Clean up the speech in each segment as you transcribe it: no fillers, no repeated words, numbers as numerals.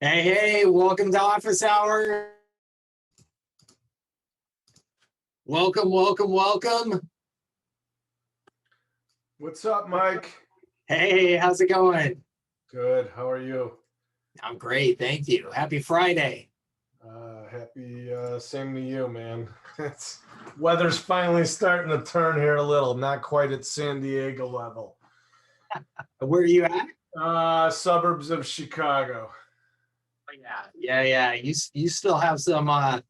Hey, hey, welcome to Office Hour. Welcome, welcome, welcome. What's up, Mike? Hey, how's it going? Good. How are you? I'm great, thank you. Happy Friday. Happy same to you, man. Weather's finally starting to turn here a little, not quite at San Diego level. Where are you at? Suburbs of Chicago. Yeah. You still have some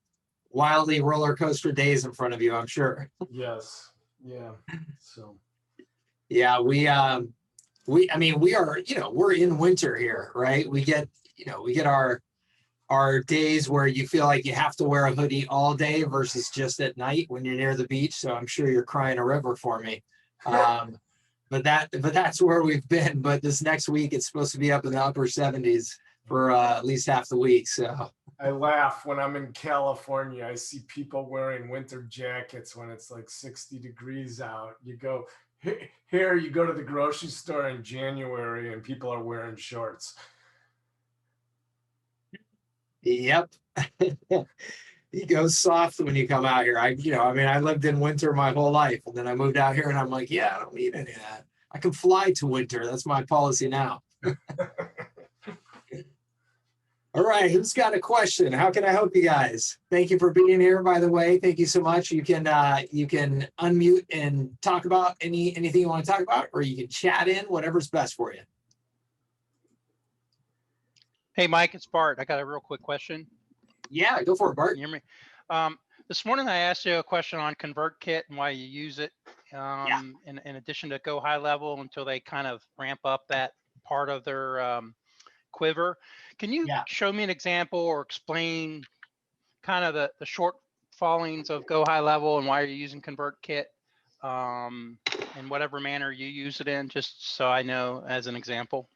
wildly roller coaster days in front of you, I'm sure. Yes. Yeah. So. Yeah, we are, we're in winter here, right? We get our days where you feel like you have to wear a hoodie all day versus just at night when you're near the beach. So I'm sure you're crying a river for me. But that's where we've been. But this next week, it's supposed to be up in the upper 70s for at least half the week. So I laugh when I'm in California. I see people wearing winter jackets when it's like 60 degrees out. You go here, you go to the grocery store in January and people are wearing shorts. Yep. You go soft when you come out here. I lived in winter my whole life, and then I moved out here and I'm like, yeah, I don't need any of that. I can fly to winter. That's my policy now. All right, who's got a question? How can I help you guys? Thank you for being here, by the way. Thank you so much. You can unmute and talk about anything you want to talk about, or you can chat in, whatever's best for you. Hey, Mike, it's Bart. I got a real quick question. Yeah, go for it, Bart. Can you hear me? This morning I asked you a question on ConvertKit and why you use it in addition to Go High Level until they kind of ramp up that part of their quiver. Can you show me an example or explain kind of the short fallings of Go High Level and why you're using ConvertKit in whatever manner you use it in, just so I know as an example?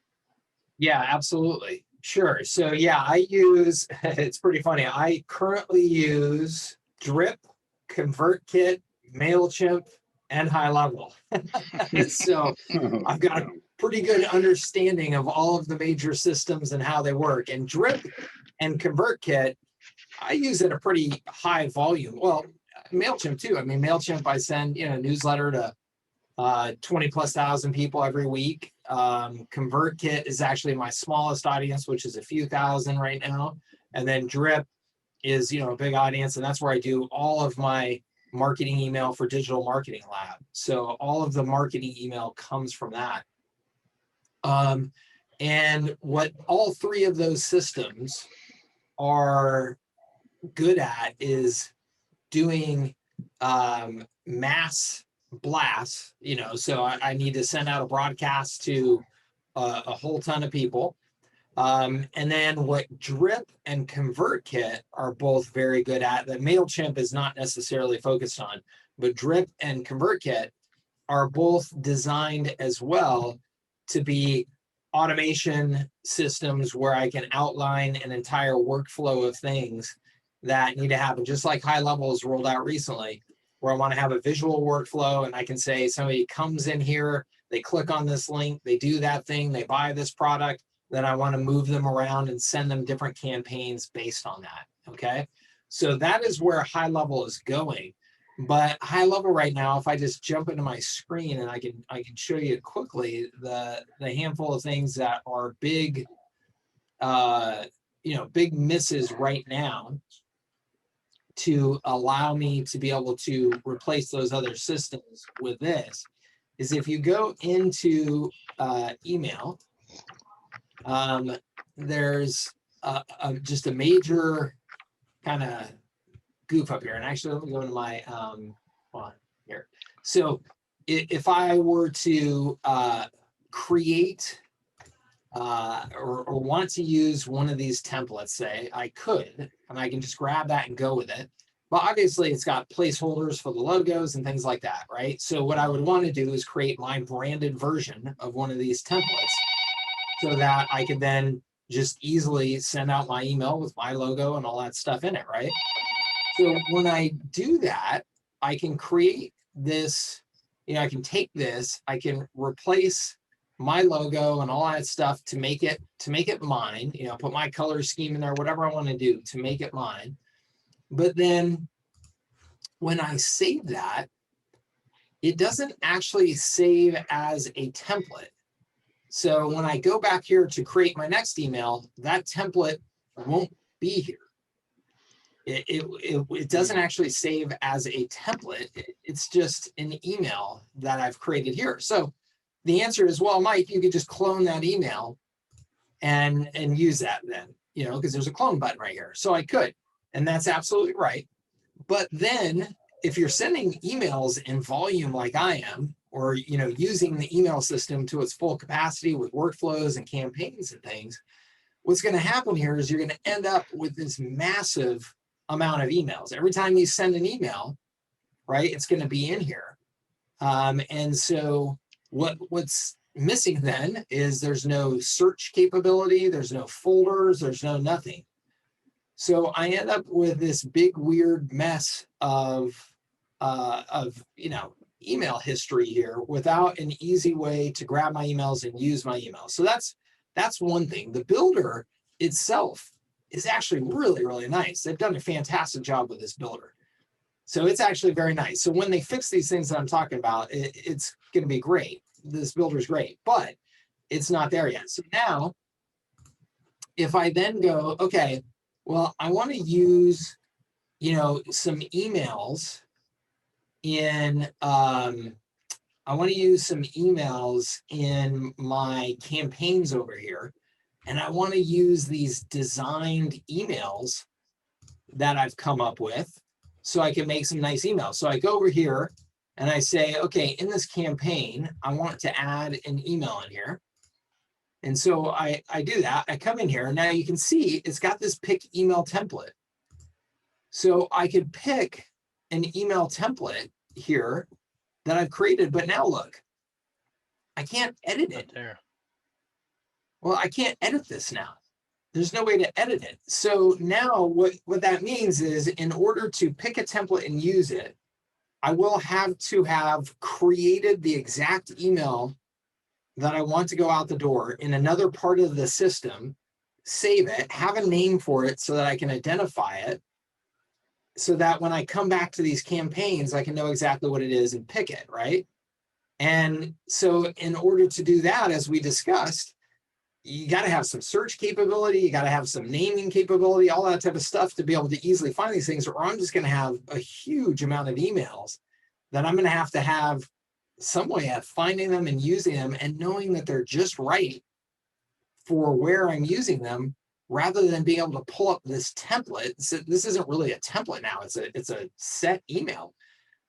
Yeah, absolutely. Sure. So yeah, I use, it's pretty funny. I currently use Drip, ConvertKit, MailChimp, and HighLevel. So I've got a pretty good understanding of all of the major systems and how they work. And Drip and ConvertKit, I use at a pretty high volume. Well, MailChimp too. I mean, MailChimp, I send, a newsletter to 20,000+ people every week. ConvertKit is actually my smallest audience, which is a few thousand right now. And then Drip is, a big audience. And that's where I do all of my marketing email for Digital Marketing Lab. So all of the marketing email comes from that. And what all three of those systems are good at is doing mass blasts, so I need to send out a broadcast to a whole ton of people. And then what Drip and ConvertKit are both very good at, that MailChimp is not necessarily focused on, but Drip and ConvertKit are both designed as well to be automation systems where I can outline an entire workflow of things that need to happen, just like HighLevel has rolled out recently, where I want to have a visual workflow and I can say somebody comes in here, they click on this link, they do that thing, they buy this product, then I want to move them around and send them different campaigns based on that, okay? So that is where HighLevel is going. But HighLevel right now, if I just jump into my screen and I can show you quickly the handful of things that are big, big misses right now to allow me to be able to replace those other systems with this, is if you go into email, there's just a major kind of goof up here. And actually, let me go into my here. So if I were to create or want to use one of these templates, say, I could, and I can just grab that and go with it. But obviously, it's got placeholders for the logos and things like that, right? So what I would want to do is create my branded version of one of these templates so that I could then just easily send out my email with my logo and all that stuff in it, right? So when I do that, I can create this, I can take this, I can replace my logo and all that stuff to make it mine, you know, put my color scheme in there, whatever I want to do to make it mine. But then when I save that, it doesn't actually save as a template. So when I go back here to create my next email, that template won't be here. It doesn't actually save as a template. It's just an email that I've created here. So the answer is, well, Mike, you could just clone that email and use that then, you know, because there's a clone button right here. So I could, and that's absolutely right. But then if you're sending emails in volume like I am, or, you know, using the email system to its full capacity with workflows and campaigns and things, what's going to happen here is you're going to end up with this massive amount of emails. Every time you send an email, right, it's going to be in here. And so what's missing then is there's no search capability, there's no folders, there's no nothing. So I end up with this big weird mess of you know, email history here without an easy way to grab my emails and use my emails. So that's one thing. The builder itself is actually really, really nice. They've done a fantastic job with this builder. So it's actually very nice. So when they fix these things that I'm talking about, it's going to be great. This builder is great, but it's not there yet. So now if I then go, okay, well, I want to use, you know, some emails in, I want to use some emails in my campaigns over here. And I want to use these designed emails that I've come up with so I can make some nice emails. So I go over here and I say, okay, in this campaign, I want to add an email in here. And so I do that. I come in here. Now you can see it's got this pick email template. So I could pick an email template here that I've created, but now look, I can't edit it. There. Well, I can't edit this now. There's no way to edit it. So now what that means is in order to pick a template and use it, I will have to have created the exact email that I want to go out the door in another part of the system, save it, have a name for it so that I can identify it, so that when I come back to these campaigns, I can know exactly what it is and pick it, right? And so in order to do that, as we discussed, you got to have some search capability, you got to have some naming capability, all that type of stuff to be able to easily find these things, or I'm just going to have a huge amount of emails that I'm going to have some way of finding them and using them and knowing that they're just right for where I'm using them, rather than being able to pull up this template. So this isn't really a template now, it's a set email.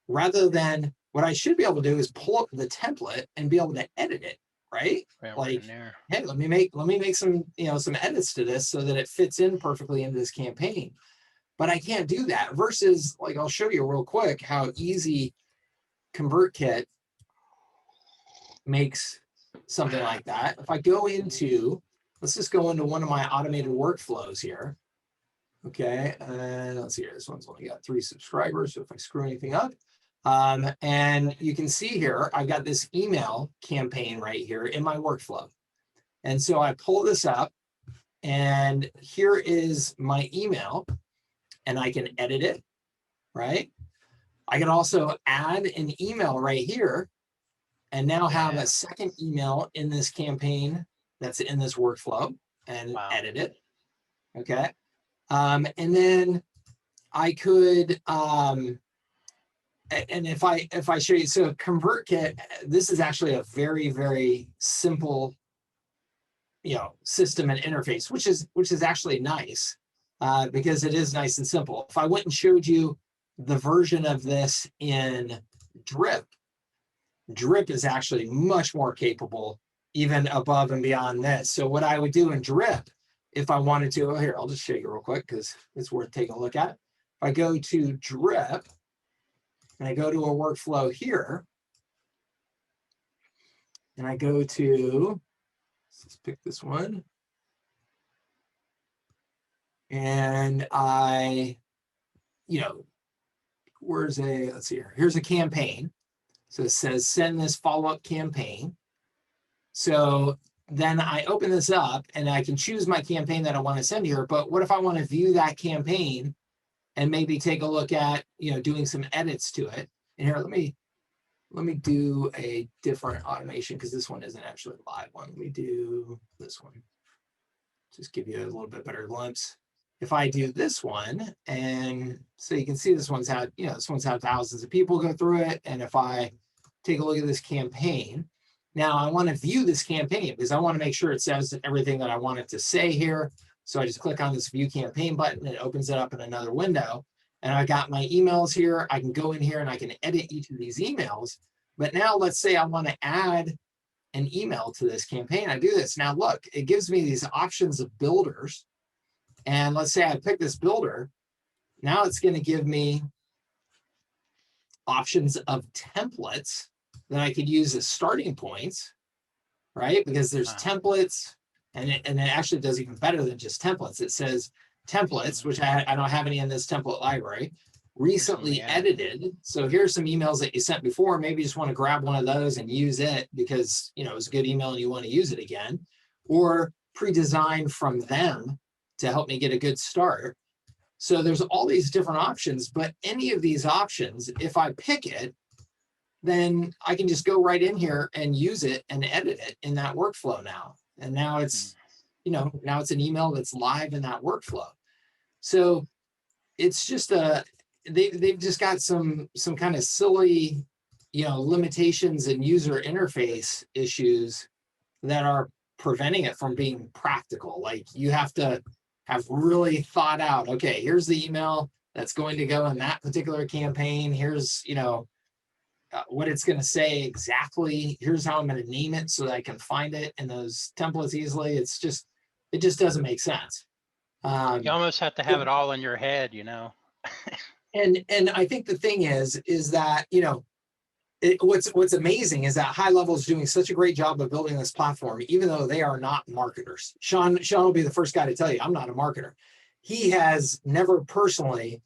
Rather than, what I should be able to do is pull up the template and be able to edit it, right? Like, hey, let me make some, you know, some edits to this so that it fits in perfectly into this campaign. But I can't do that. Versus, like, I'll show you real quick how easy ConvertKit makes something like that. If I go into, let's just go into one of my automated workflows here. Okay, and let's see here. This one's only got 3 subscribers, so if I screw anything up. And you can see here, I've got this email campaign right here in my workflow. And so I pull this up, and here is my email, and I can edit it, right? I can also add an email right here, and now have a second email in this campaign that's in this workflow, and edit it. Okay. And then I could, and if I show you, so ConvertKit, this is actually a very, very simple, you know, system and interface, which is actually nice, because it is nice and simple. If I went and showed you the version of this in Drip is actually much more capable, even above and beyond this. So what I would do in Drip, if I wanted to, oh, here, I'll just show you real quick because it's worth taking a look at. If I go to Drip and I go to a workflow here, and I go to, let's pick this one. And I, you know, let's see here. Here's a campaign. So it says send this follow-up campaign. So then I open this up and I can choose my campaign that I want to send here. But what if I want to view that campaign and maybe take a look at, doing some edits to it? And here, let me do a different automation because this one isn't actually a live one. Let me do this one. Just give you a little bit better glimpse. If I do this one, and so you can see this one's had, this one's had thousands of people go through it. And if I take a look at this campaign, now I want to view this campaign because I want to make sure it says everything that I want it to say here. So I just click on this view campaign button. It opens it up in another window. And I got my emails here. I can go in here and I can edit each of these emails. But now let's say I want to add an email to this campaign. I do this. Now look, it gives me these options of builders. And let's say I pick this builder. Now it's going to give me options of templates that I could use as starting points, right? Because there's templates, and it actually does even better than just templates. It says templates, which I don't have any in this template library, recently edited. So here's some emails that you sent before. Maybe you just want to grab one of those and use it because, it was a good email and you want to use it again, or pre-designed from them to help me get a good start. So there's all these different options, but any of these options, if I pick it, then I can just go right in here and use it and edit it in that workflow now. And now it's, now it's an email that's live in that workflow. So it's just they've just got some kind of silly, limitations and user interface issues that are preventing it from being practical. Like you have to have really thought out, okay, here's the email that's going to go in that particular campaign. Here's, what it's going to say exactly. Here's how I'm going to name it so that I can find it in those templates easily. It just doesn't make sense. You almost have to have it all in your head, And I think the thing is that, what's amazing is that HighLevel is doing such a great job of building this platform, even though they are not marketers. Sean will be the first guy to tell you, I'm not a marketer. He has never personally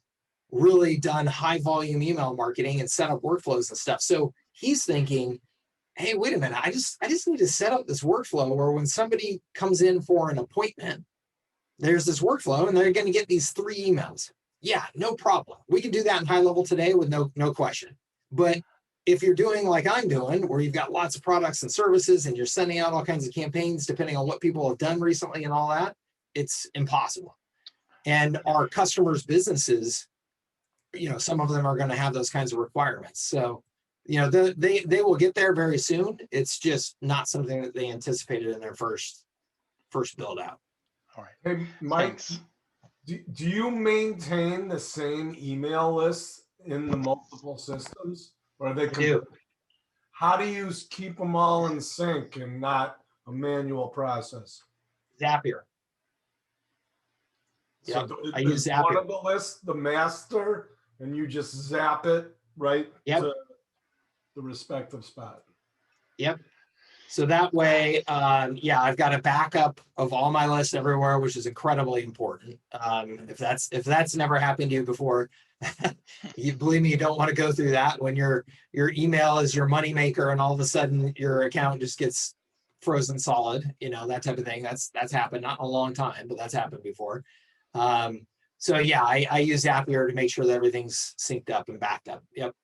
really done high volume email marketing and set up workflows and stuff. So he's thinking, hey, wait a minute, I just need to set up this workflow where when somebody comes in for an appointment, there's this workflow and they're going to get these 3 emails. Yeah, no problem. We can do that in HighLevel today with no question. But if you're doing like I'm doing, where you've got lots of products and services and you're sending out all kinds of campaigns, depending on what people have done recently and all that, it's impossible. And our customers' businesses, some of them are going to have those kinds of requirements. So, they will get there very soon. It's just not something that they anticipated in their first build out. All right. Hey, Mike, do you maintain the same email list in the multiple systems? Or are they? How do you keep them all in sync and not a manual process? Zapier. So I use Zapier. One of the lists, the master, and you just zap it right to the respective spot. Yep. So that way, I've got a backup of all my lists everywhere, which is incredibly important. If that's never happened to you before, you believe me, you don't want to go through that when your email is your moneymaker and all of a sudden your account just gets frozen solid, that type of thing. That's happened, not in a long time, but that's happened before. I use Zapier to make sure that everything's synced up and backed up. Yep.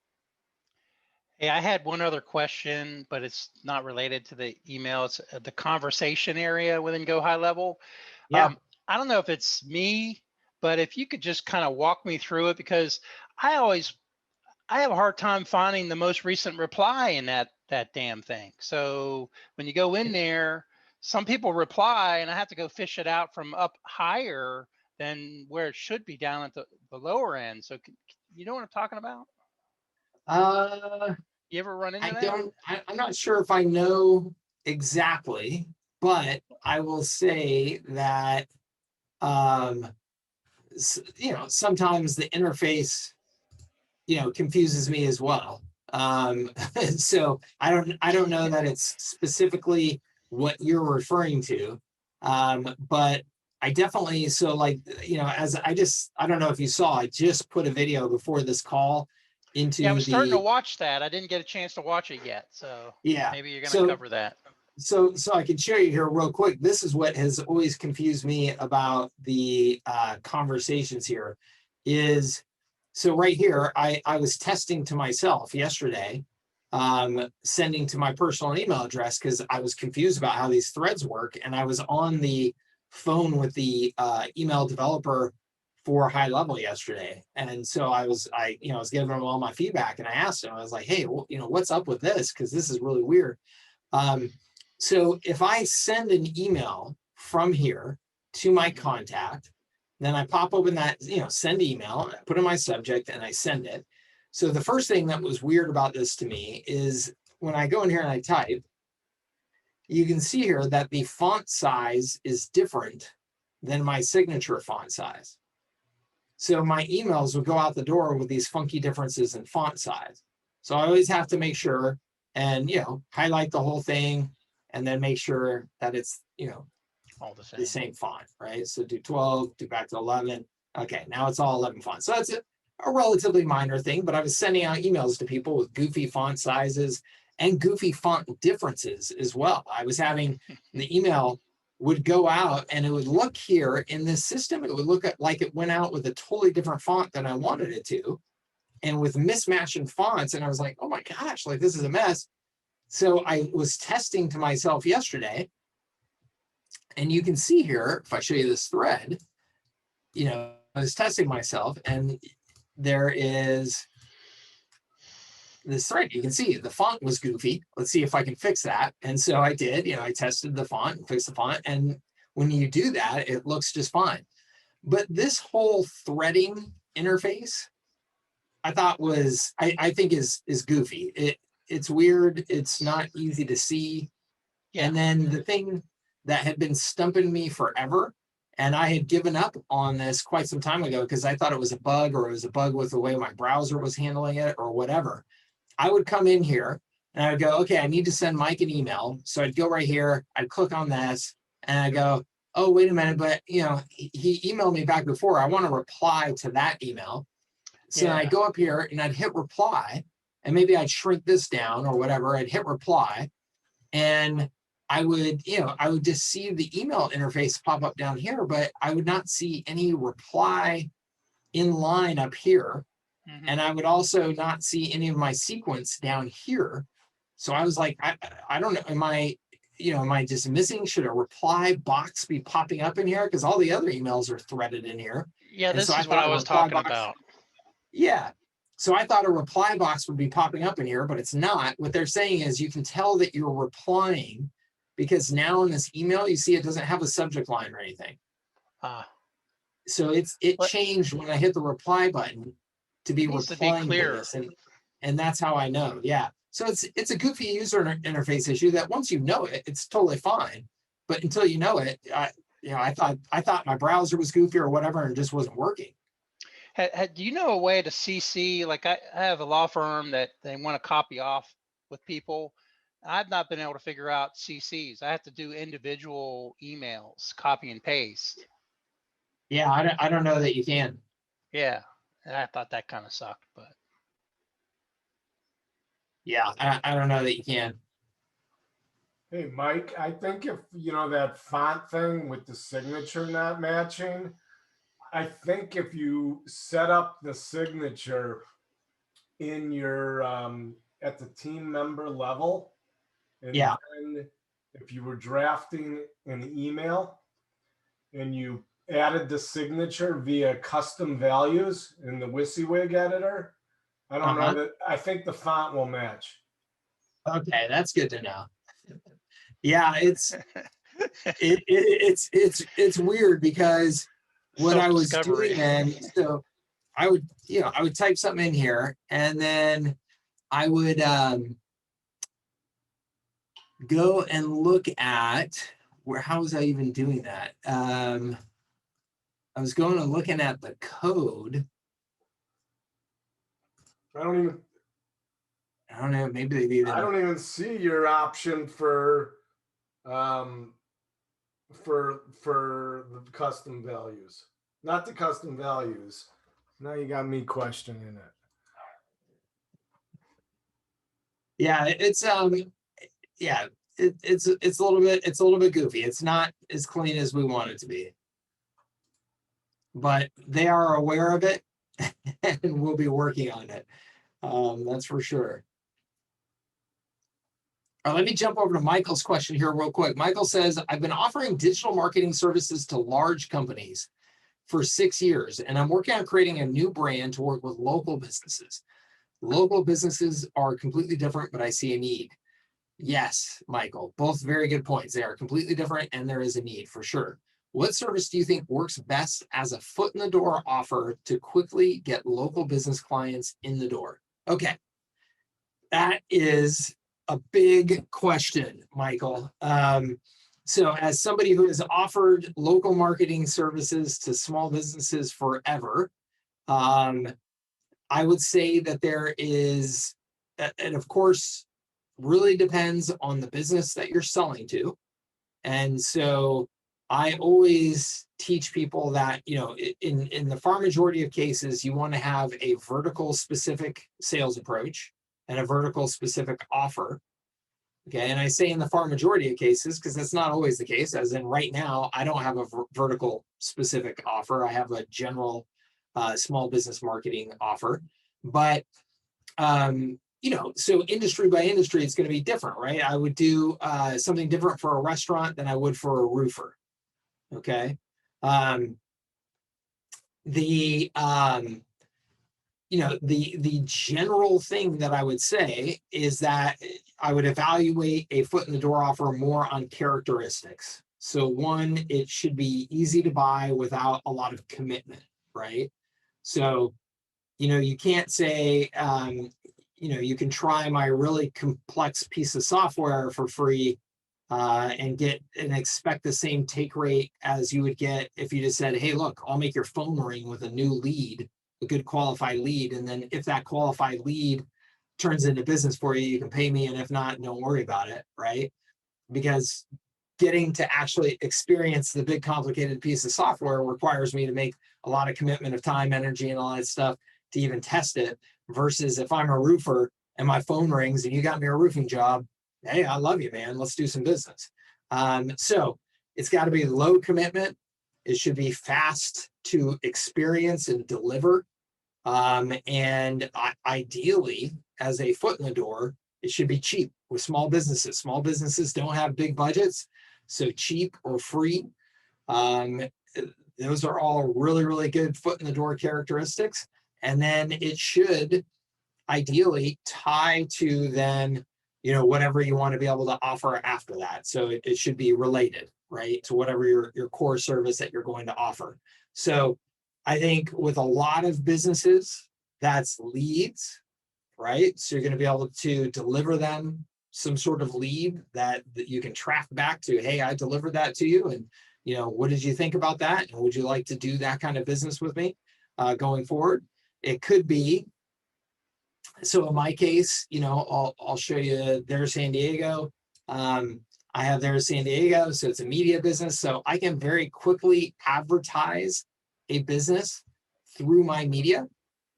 Hey, I had one other question, but it's not related to the email. It's the conversation area within Go HighLevel. Yeah. I don't know if it's me, but if you could just kind of walk me through it, because I have a hard time finding the most recent reply in that damn thing. So when you go in there, some people reply and I have to go fish it out from up higher than where it should be down at the lower end. So you know what I'm talking about? You ever run into that? I'm not sure if I know exactly, but I will say that, sometimes the interface, confuses me as well. So I don't know that it's specifically what you're referring to, but I definitely, I don't know if you saw, I just put a video before this call into I was starting to watch that. I didn't get a chance to watch it yet. So maybe you're going to cover that. So I can show you here real quick. This is what has always confused me about the conversations here is, so right here, I was testing to myself yesterday, sending to my personal email address because I was confused about how these threads work. And I was on the phone with the email developer for HighLevel yesterday. And so I was giving him all my feedback, and I asked him, I was like, hey, well, what's up with this? Because this is really weird. So if I send an email from here to my contact, then I pop open that, send email, I put in my subject, and I send it. So the first thing that was weird about this to me is when I go in here and I type, you can see here that the font size is different than my signature font size. So my emails would go out the door with these funky differences in font size. So I always have to make sure and, highlight the whole thing and then make sure that it's, all the same font, right? So do 12, do back to 11. Okay, now it's all 11 fonts. So that's a relatively minor thing, but I was sending out emails to people with goofy font sizes and goofy font differences as well. I was having the email would go out and it would look here in this system, it would look like it went out with a totally different font than I wanted it to, and with mismatching fonts. And I was like, oh my gosh, like this is a mess. So I was testing to myself yesterday, and you can see here, if I show you this thread, I was testing myself, and there is this thread. You can see the font was goofy. Let's see if I can fix that. And so I did, I tested the font and fixed the font. And when you do that, it looks just fine. But this whole threading interface, I thought I think is goofy. It's weird. It's not easy to see. Yeah. And then the thing that had been stumping me forever, and I had given up on this quite some time ago because I thought it was a bug, or it was a bug with the way my browser was handling it or whatever. I would come in here and I'd go, okay, I need to send Mike an email. So I'd go right here, I'd click on this, and I go, oh, wait a minute, but he emailed me back before. I want to reply to that email. So I'd go up here and I'd hit reply, and maybe I'd shrink this down or whatever. I'd hit reply, and I would just see the email interface pop up down here, but I would not see any reply in line up here. Mm-hmm. And I would also not see any of my sequence down here. So I was like, I don't know, am I just missing? Should a reply box be popping up in here? Because all the other emails are threaded in here. Yeah, this is what I was talking about. Yeah. So I thought a reply box would be popping up in here, but it's not. What they're saying is you can tell that you're replying because now in this email, you see it doesn't have a subject line or anything. So it changed when I hit the reply button to be replying to this. And that's how I know. Yeah. So it's a goofy user interface issue that once you know it, it's totally fine. But until you know it, I thought my browser was goofy or whatever and just wasn't working. Do you know a way to CC? Like I have a law firm that they want to copy off with people. I've not been able to figure out CCs. I have to do individual emails, copy and paste. Yeah, I don't know that you can. Yeah, I thought that kind of sucked, but. Yeah, I don't know that you can. Hey, Mike, I think if, that font thing with the signature not matching, I think if you set up the signature in your, at the team member level, and then if you were drafting an email and you added the signature via custom values in the WYSIWYG editor, I don't know that, I think the font will match. Okay, that's good to know. Yeah, it's weird because what I was doing then, so I would type something in here, and then I would go and look at how was I even doing that? I was going and looking at the code. I don't know. Maybe they even. I don't even see your option for the custom values. Not the custom values. Now you got me questioning it. Yeah, it's yeah. it's a little bit goofy. It's not as clean as we want it to be, but they are aware of it and we'll be working on it. That's for sure. All right, let me jump over to Michael's question here real quick. Michael says, I've been offering digital marketing services to large companies for 6 years, and I'm working on creating a new brand to work with local businesses. Local businesses are completely different, but I see a need. Yes, Michael, both very good points. They are completely different and there is a need for sure. What service do you think works best as a foot in the door offer to quickly get local business clients in the door? Okay, that is a big question, Michael. So as somebody who has offered local marketing services to small businesses forever, I would say that there is, and of course, really depends on the business that you're selling to. And so I always teach people that, you know, in the far majority of cases, you want to have a vertical specific sales approach and a vertical specific offer. Okay. And I say in the far majority of cases, because that's not always the case, as in right now, I don't have a vertical specific offer. I have a general small business marketing offer. But, you know, so industry by industry, it's going to be different, right? I would do something different for a restaurant than I would for a roofer. Okay. You know, the general thing that I would say is that I would evaluate a foot in the door offer more on characteristics. So one, it should be easy to buy without a lot of commitment, right? So, you know, you can't say, you know, you can try my really complex piece of software for free and expect the same take rate as you would get if you just said, hey, look, I'll make your phone ring with a new lead, a good qualified lead. And then if that qualified lead turns into business for you, you can pay me. And if not, don't worry about it, right? Because getting to actually experience the big complicated piece of software requires me to make a lot of commitment of time, energy, and all that stuff to even test it, versus if I'm a roofer and my phone rings and you got me a roofing job, hey, I love you, man. Let's do some business. So it's got to be low commitment. It should be fast to experience and deliver. And ideally, as a foot in the door, it should be cheap with small businesses. Small businesses don't have big budgets, so cheap or free. Those are all really, really good foot in the door characteristics. And then it should ideally tie to then, you know, whatever you want to be able to offer after that. So it should be related, right, to whatever your core service that you're going to offer. So I think with a lot of businesses, that's leads, right? So you're going to be able to deliver them some sort of lead that you can track back to, hey, I delivered that to you. And, you know, what did you think about that? And would you like to do that kind of business with me going forward? It could be, so in my case, you know, I'll show you their San Diego. I have their San Diego, so it's a media business. So I can very quickly advertise a business through my media.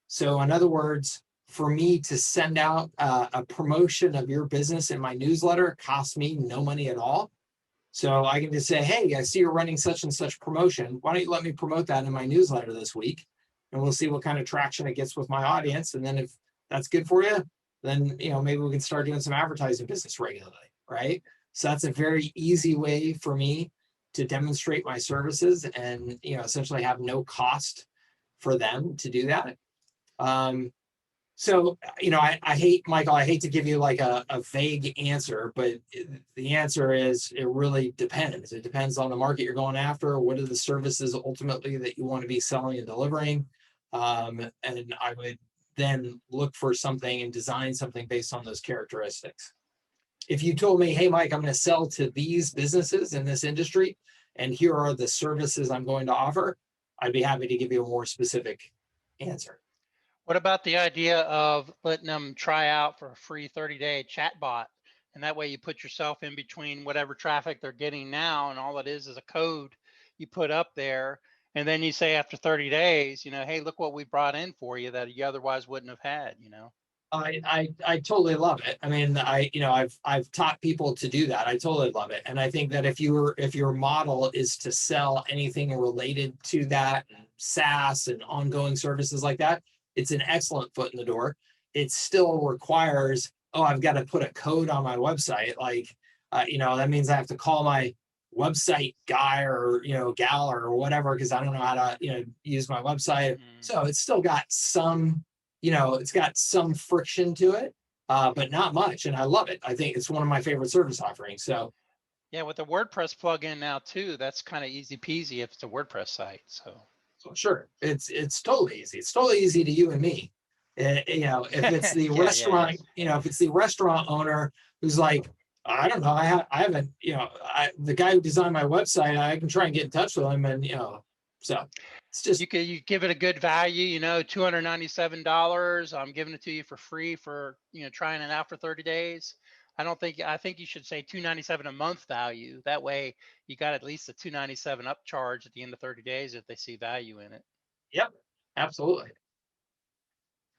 So in other words, for me to send out a promotion of your business in my newsletter costs me no money at all. So I can just say, hey, I see you're running such and such promotion. Why don't you let me promote that in my newsletter this week? And we'll see what kind of traction it gets with my audience. And then if that's good for you, then, you know, maybe we can start doing some advertising business regularly, right? So that's a very easy way for me to demonstrate my services and, you know, essentially have no cost for them to do that. So, you know, I hate, Michael, I hate to give you like a vague answer, but the answer is it really depends. It depends on the market you're going after. What are the services ultimately that you want to be selling and delivering? And I would then look for something and design something based on those characteristics. If you told me, hey, Mike, I'm going to sell to these businesses in this industry, and here are the services I'm going to offer, I'd be happy to give you a more specific answer. What about the idea of letting them try out for a free 30-day chat bot? And that way you put yourself in between whatever traffic they're getting now, and all it is a code you put up there. And then you say after 30 days, you know, hey, look what we brought in for you that you otherwise wouldn't have had, you know? I totally love it. I mean, I've taught people to do that. I totally love it. And I think that if your model is to sell anything related to that, SaaS and ongoing services like that, it's an excellent foot in the door. It still requires, oh, I've got to put a code on my website. Like, that means I have to call my website guy or, gal or whatever, because I don't know how to, use my website. So it's still got some, it's got some friction to it, but not much. And I love it. I think it's one of my favorite service offerings. So yeah, with the WordPress plugin now too, that's kind of easy peasy if it's a WordPress site. So sure, it's totally easy. It's totally easy to you and me. If it's the yeah, restaurant, if it's the restaurant owner who's like, I don't know, I haven't, the guy who designed my website, I can try and get in touch with him, and so it's just you give it a good value, $297. I'm giving it to you for free for trying it out for 30 days. I think you should say $297 a month value. That way you got at least a $297 upcharge at the end of 30 days if they see value in it. Yep, absolutely.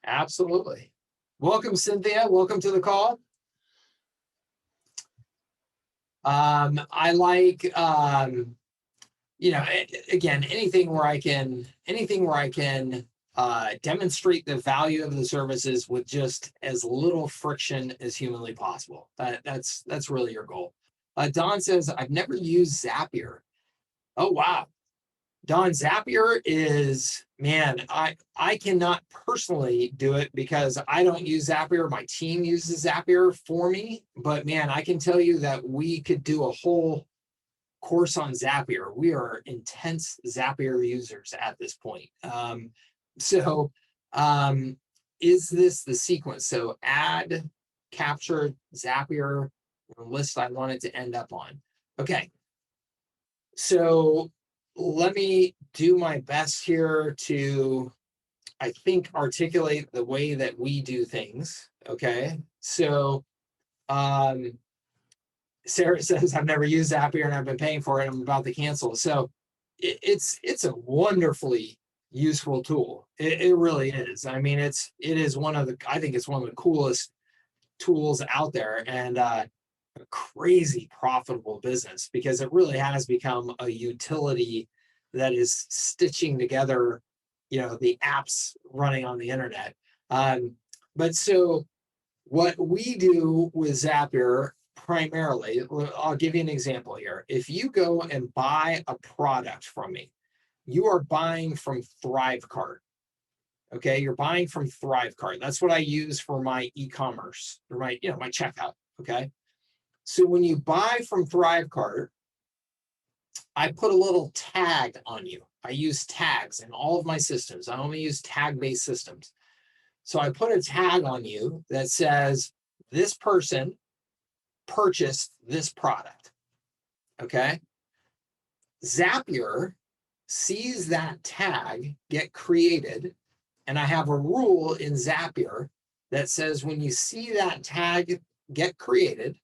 Absolutely. Welcome, Cynthia. Welcome to the call. I like, again, anything where I can demonstrate the value of the services with just as little friction as humanly possible. That's really your goal. Don says, I've never used Zapier. Oh, wow. Don, Zapier is, man, I cannot personally do it because I don't use Zapier. My team uses Zapier for me, but man, I can tell you that we could do a whole course on Zapier. We are intense Zapier users at this point. Is this the sequence? So add, capture, Zapier, list I want it to end up on. Okay. So let me do my best here to, I think, articulate the way that we do things. Okay. So Sarah says, I've never used Zapier and I've been paying for it. I'm about to cancel. So it's a wonderfully useful tool. It really is. I mean, it is I think it's one of the coolest tools out there, and a crazy profitable business because it really has become a utility that is stitching together, the apps running on the internet. But so what we do with Zapier primarily, I'll give you an example here. If you go and buy a product from me, you are buying from ThriveCart. Okay, you're buying from ThriveCart. That's what I use for my e-commerce or my checkout. Okay, so when you buy from ThriveCart, I put a little tag on you. I use tags in all of my systems. I only use tag-based systems. So I put a tag on you that says this person purchased this product. Okay. Zapier sees that tag get created, and I have a rule in Zapier that says when you see that tag get created,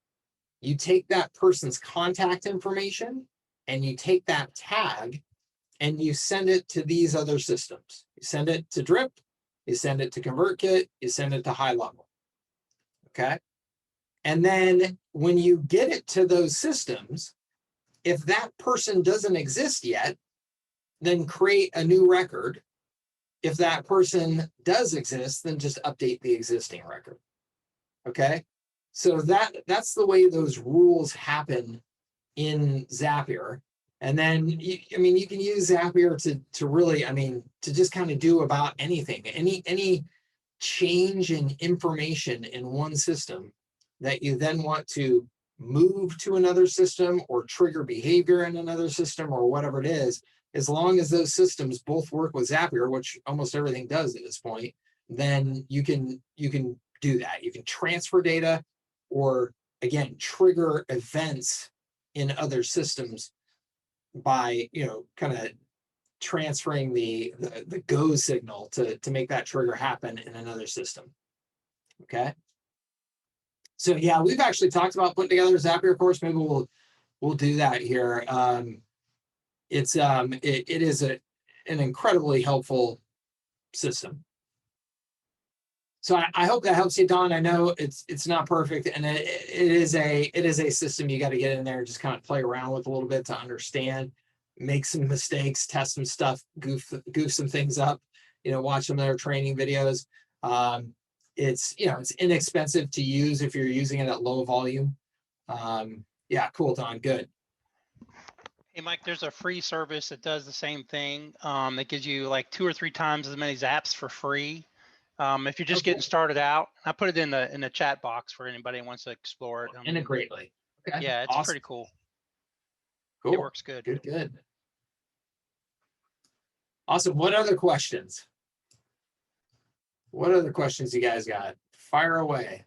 you take that person's contact information and you take that tag and you send it to these other systems. You send it to Drip, you send it to ConvertKit, you send it to HighLevel. Okay. And then when you get it to those systems, if that person doesn't exist yet, then create a new record. If that person does exist, then just update the existing record. Okay. So that's the way those rules happen in Zapier. And then, you can use Zapier to really, to just kind of do about anything, any change in information in one system that you then want to move to another system or trigger behavior in another system or whatever it is, as long as those systems both work with Zapier, which almost everything does at this point, then you can do that. You can transfer data or, again, trigger events in other systems by, kind of transferring the go signal to make that trigger happen in another system. Okay. So yeah, we've actually talked about putting together a Zapier course. Maybe we'll do that here. It is an incredibly helpful system. So I hope that helps you, Don. I know it's not perfect, and it is a system you got to get in there and just kind of play around with a little bit to understand, make some mistakes, test some stuff, goof some things up, watch some of their training videos. It's it's inexpensive to use if you're using it at low volume. Yeah, cool, Don. Good. Hey, Mike, there's a free service that does the same thing. That gives you like 2 or 3 times as many zaps for free. If you're just getting started out, I put it in the chat box for anybody who wants to explore it. Integrate. Okay. Yeah, it's awesome. pretty cool. Cool. It works good. Good. Awesome. What other questions? What other questions you guys got? Fire away.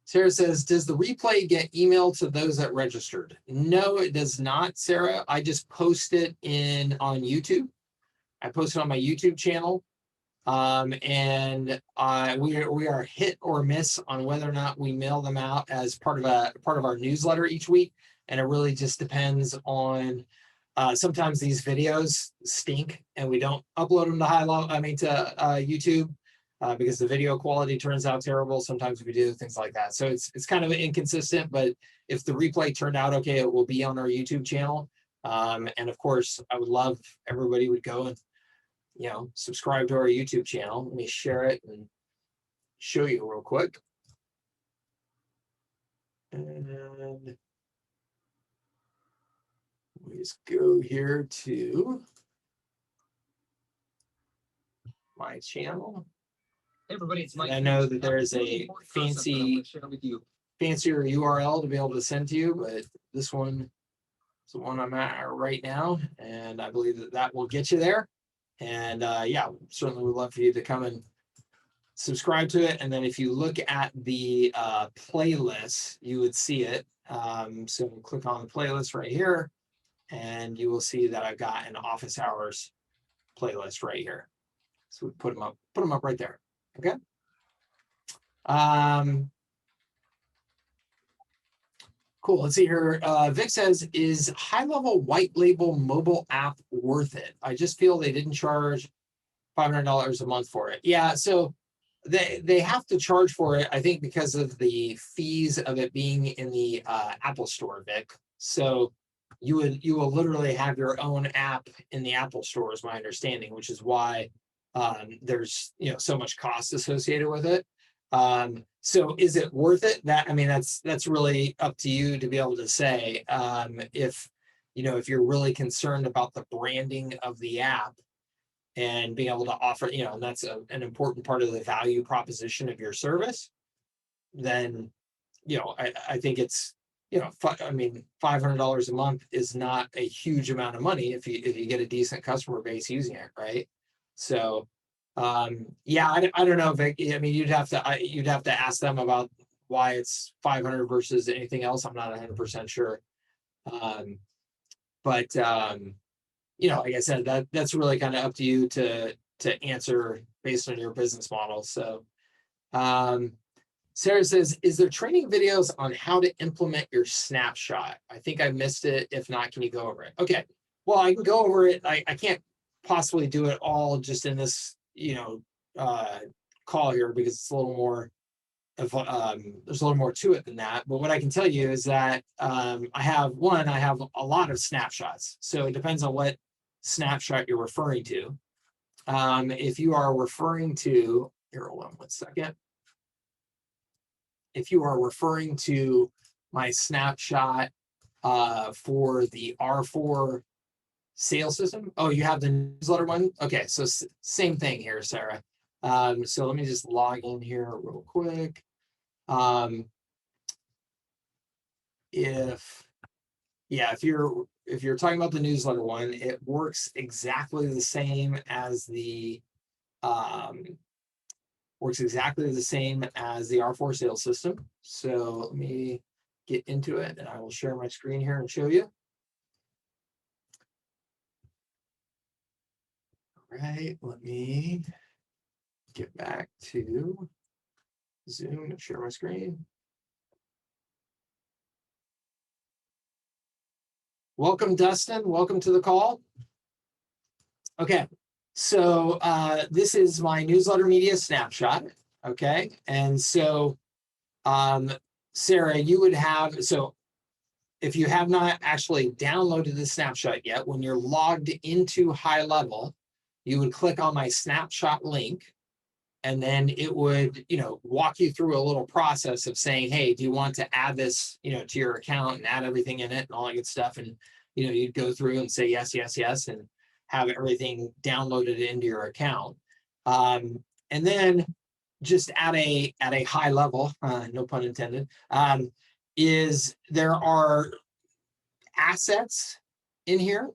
Sarah says, does the replay get emailed to those that registered? No, it does not, Sarah. I just post it on YouTube. I post it on my YouTube channel. And we are hit or miss on whether or not we mail them out as part of our newsletter each week. And it really just depends on, sometimes these videos stink and we don't upload them to YouTube. Because the video quality turns out terrible. Sometimes we do things like that. So it's kind of inconsistent, but if the replay turned out okay, it will be on our YouTube channel. And of course, I would love everybody would go and, subscribe to our YouTube channel. Let me share it and show you real quick. And we just go here to my channel. Hey everybody, it's Mike. I know that there is a fancier URL to be able to send to you, but this one is the one I'm at right now, and I believe that will get you there. And yeah, certainly would love for you to come and subscribe to it. And then if you look at the playlist, you would see it. So click on the playlist right here, and you will see that I've got an office hours playlist right here. So we put them up right there. Okay. Cool. Let's see here. Vic says, is HighLevel WhiteLable mobile app worth it? I just feel they didn't charge $500 a month for it. Yeah, so they have to charge for it, I think, because of the fees of it being in the Apple Store, Vic. So you will literally have your own app in the Apple Store, is my understanding, which is why there's so much cost associated with it. So is it worth it? That's really up to you to be able to say. If you're really concerned about the branding of the app and being able to offer, and that's an important part of the value proposition of your service, then I think it's $500 a month is not a huge amount of money if you get a decent customer base using it, right? So yeah, I don't know, Vic. I mean, you'd have to ask them about why it's 500 versus anything else. I'm not 100% sure. But like I said, that's really kind of up to you to answer based on your business model. So Sarah says, is there training videos on how to implement your snapshot? I think I missed it. If not, can you go over it? Okay. Well, I can go over it. I can't possibly do it all just in this call here, because it's a little more there's a little more to it than that. But what I can tell you is that I have a lot of snapshots. So it depends on what snapshot you're referring to. If you are referring to, here, hold on 1 second. If you are referring to my snapshot for the R4 sales system. Oh, you have the newsletter one? Okay, so same thing here, Sarah. So let me just log in here real quick. If you're talking about the newsletter one, it works exactly the same as the R4 sales system. So let me get into it, and I will share my screen here and show you. Right, let me get back to Zoom and share my screen. Welcome, Dustin. Welcome to the call. Okay, So this is my newsletter media snapshot. Okay. And so Sarah, you would have, so if you have not actually downloaded the snapshot yet, when you're logged into HighLevel, you would click on my snapshot link, and then it would, walk you through a little process of saying, hey, do you want to add this, to your account and add everything in it and all that good stuff. And, you'd go through and say, yes, yes, yes, and have everything downloaded into your account. And then just at a high level, no pun intended, is there are assets in here,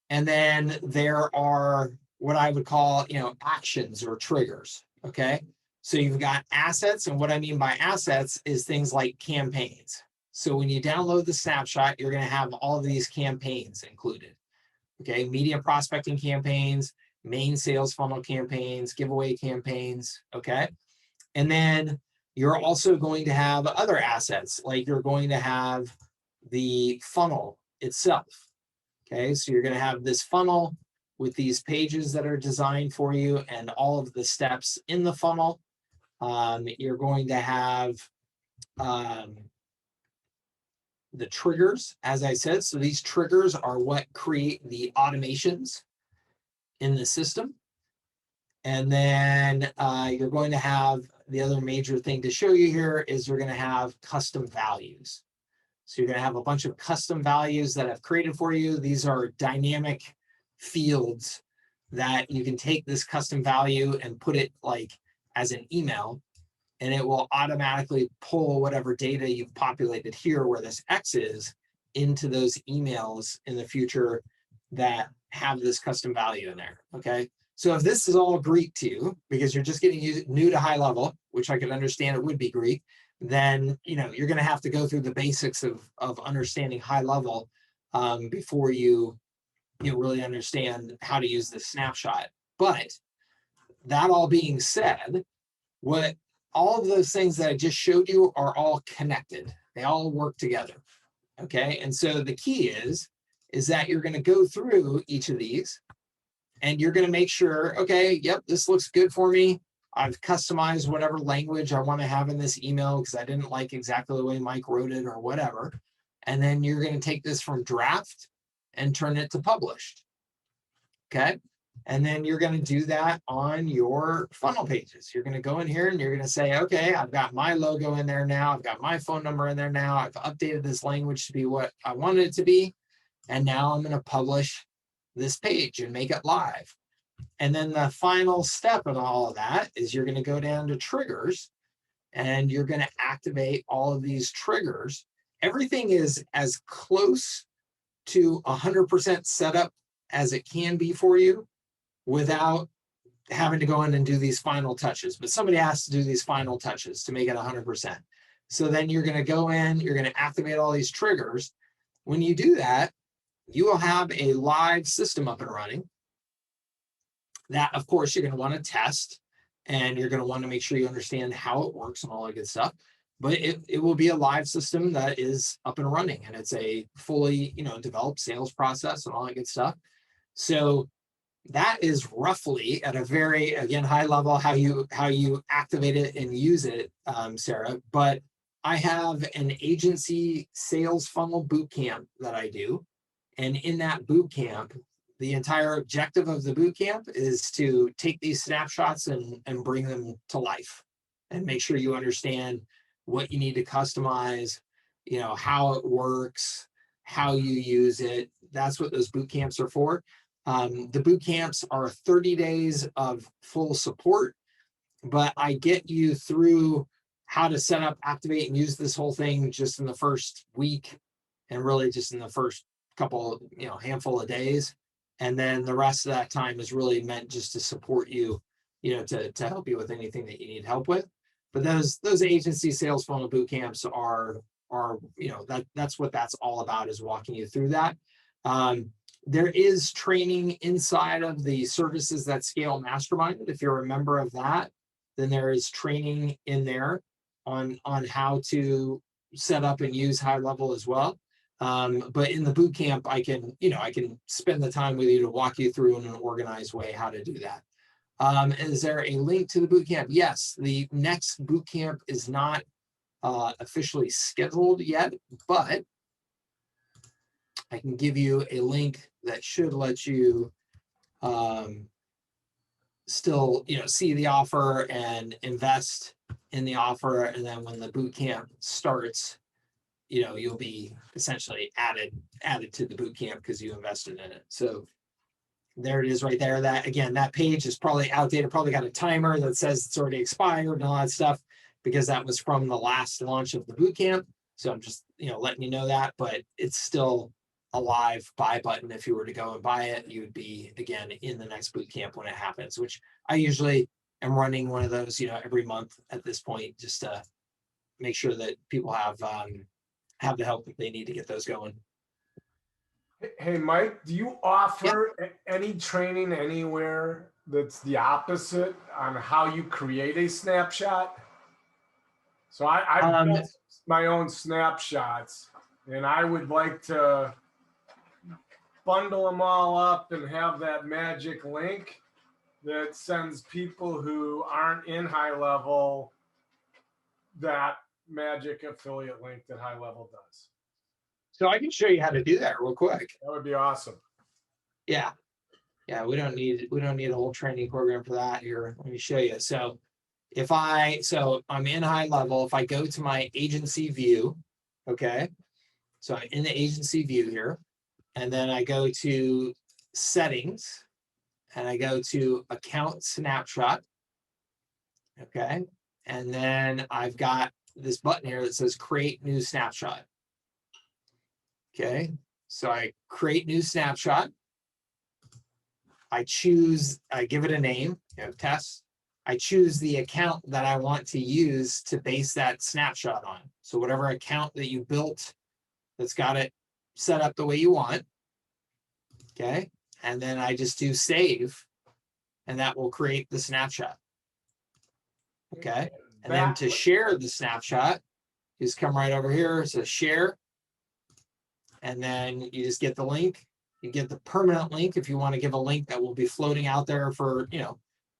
and then there are what I would call, actions or triggers. Okay, so you've got assets, and what I mean by assets is things like campaigns. So when you download the snapshot, you're going to have all of these campaigns included. Okay, media prospecting campaigns, main sales funnel campaigns, giveaway campaigns. Okay, and then you're also going to have other assets, like you're going to have the funnel itself. Okay, so you're going to have this funnel with these pages that are designed for you and all of the steps in the funnel. You're going to have the triggers, as I said. So these triggers are what create the automations in the system. And then you're going to have the other major thing to show you here is you're going to have custom values. So you're going to have a bunch of custom values that I've created for you. These are dynamic fields that you can take this custom value and put it like as an email, and it will automatically pull whatever data you've populated here where this X is into those emails in the future that have this custom value in there. Okay. So if this is all Greek to you, because you're just getting new to HighLevel, which I could understand it would be Greek, then you're going to have to go through the basics of understanding HighLevel before you really understand how to use the snapshot. But that all being said, all of those things that I just showed you are all connected. They all work together. Okay. And so the key is that you're going to go through each of these and you're going to make sure, okay, yep, this looks good for me. I've customized whatever language I want to have in this email because I didn't like exactly the way Mike wrote it or whatever. And then you're going to take this from draft and turn it to published. Okay. And then you're going to do that on your funnel pages. You're going to go in here and you're going to say, okay, I've got my logo in there now. I've got my phone number in there now. I've updated this language to be what I wanted it to be. And now I'm going to publish this page and make it live. And then the final step in all of that is you're going to go down to triggers and you're going to activate all of these triggers. Everything is as close to 100% setup as it can be for you without having to go in and do these final touches. But somebody has to do these final touches to make it 100%. So then you're going to go in, you're going to activate all these triggers. When you do that, you will have a live system up and running that, of course, you're going to want to test, and you're going to want to make sure you understand how it works and all that good stuff. But it will be a live system that is up and running, and it's a fully, developed sales process and all that good stuff. So that is roughly at a very, again, high level, how you activate it and use it, Sarah. But I have an agency sales funnel bootcamp that I do. And in that bootcamp, the entire objective of the bootcamp is to take these snapshots and bring them to life and make sure you understand what you need to customize, how it works, how you use it. That's what those boot camps are for. The boot camps are 30 days of full support, but I get you through how to set up, activate, and use this whole thing just in the first week, and really just in the first couple, handful of days. And then the rest of that time is really meant just to support you, to help you with anything that you need help with. But those agency sales funnel boot camps are that's what that's all about, is walking you through that. There is training inside of the Services That Scale Mastermind. If you're a member of that, then there is training in there on how to set up and use HighLevel as well. But in the boot camp, I can, I can spend the time with you to walk you through in an organized way how to do that. Is there a link to the boot camp? Yes, the next boot camp is not officially scheduled yet, but I can give you a link that should let you still, see the offer and invest in the offer. And then when the boot camp starts, you'll be essentially added to the boot camp because you invested in it. So there it is right there. That again, that page is probably outdated, probably got a timer that says it's already expired and all that stuff because that was from the last launch of the boot camp. So I'm just, letting you know that, but it's still a live buy button. If you were to go and buy it, you would be again in the next boot camp when it happens, which I usually am running one of those, every month at this point, just to make sure that people have the help that they need to get those going. Hey, Mike, do you offer any training anywhere that's the opposite on how you create a snapshot? So I've built my own snapshots, and I would like to bundle them all up and have that magic link that sends people who aren't in HighLevel that magic affiliate link that HighLevel does. So I can show you how to do that real quick. That would be awesome. Yeah. Yeah, we don't need a whole training program for that here. Let me show you. So I'm in HighLevel. If I go to my agency view, okay. So I'm in the agency view here, and then I go to settings and I go to account snapshot. Okay. And then I've got this button here that says create new snapshot. Okay. So I create new snapshot. I give it a name, test. I choose the account that I want to use to base that snapshot on. So whatever account that you built that's got it set up the way you want. Okay. And then I just do save, and that will create the snapshot. Okay. And then to share the snapshot, just come right over here. It says share. And then you just get the link. You get the permanent link if you want to give a link that will be floating out there for,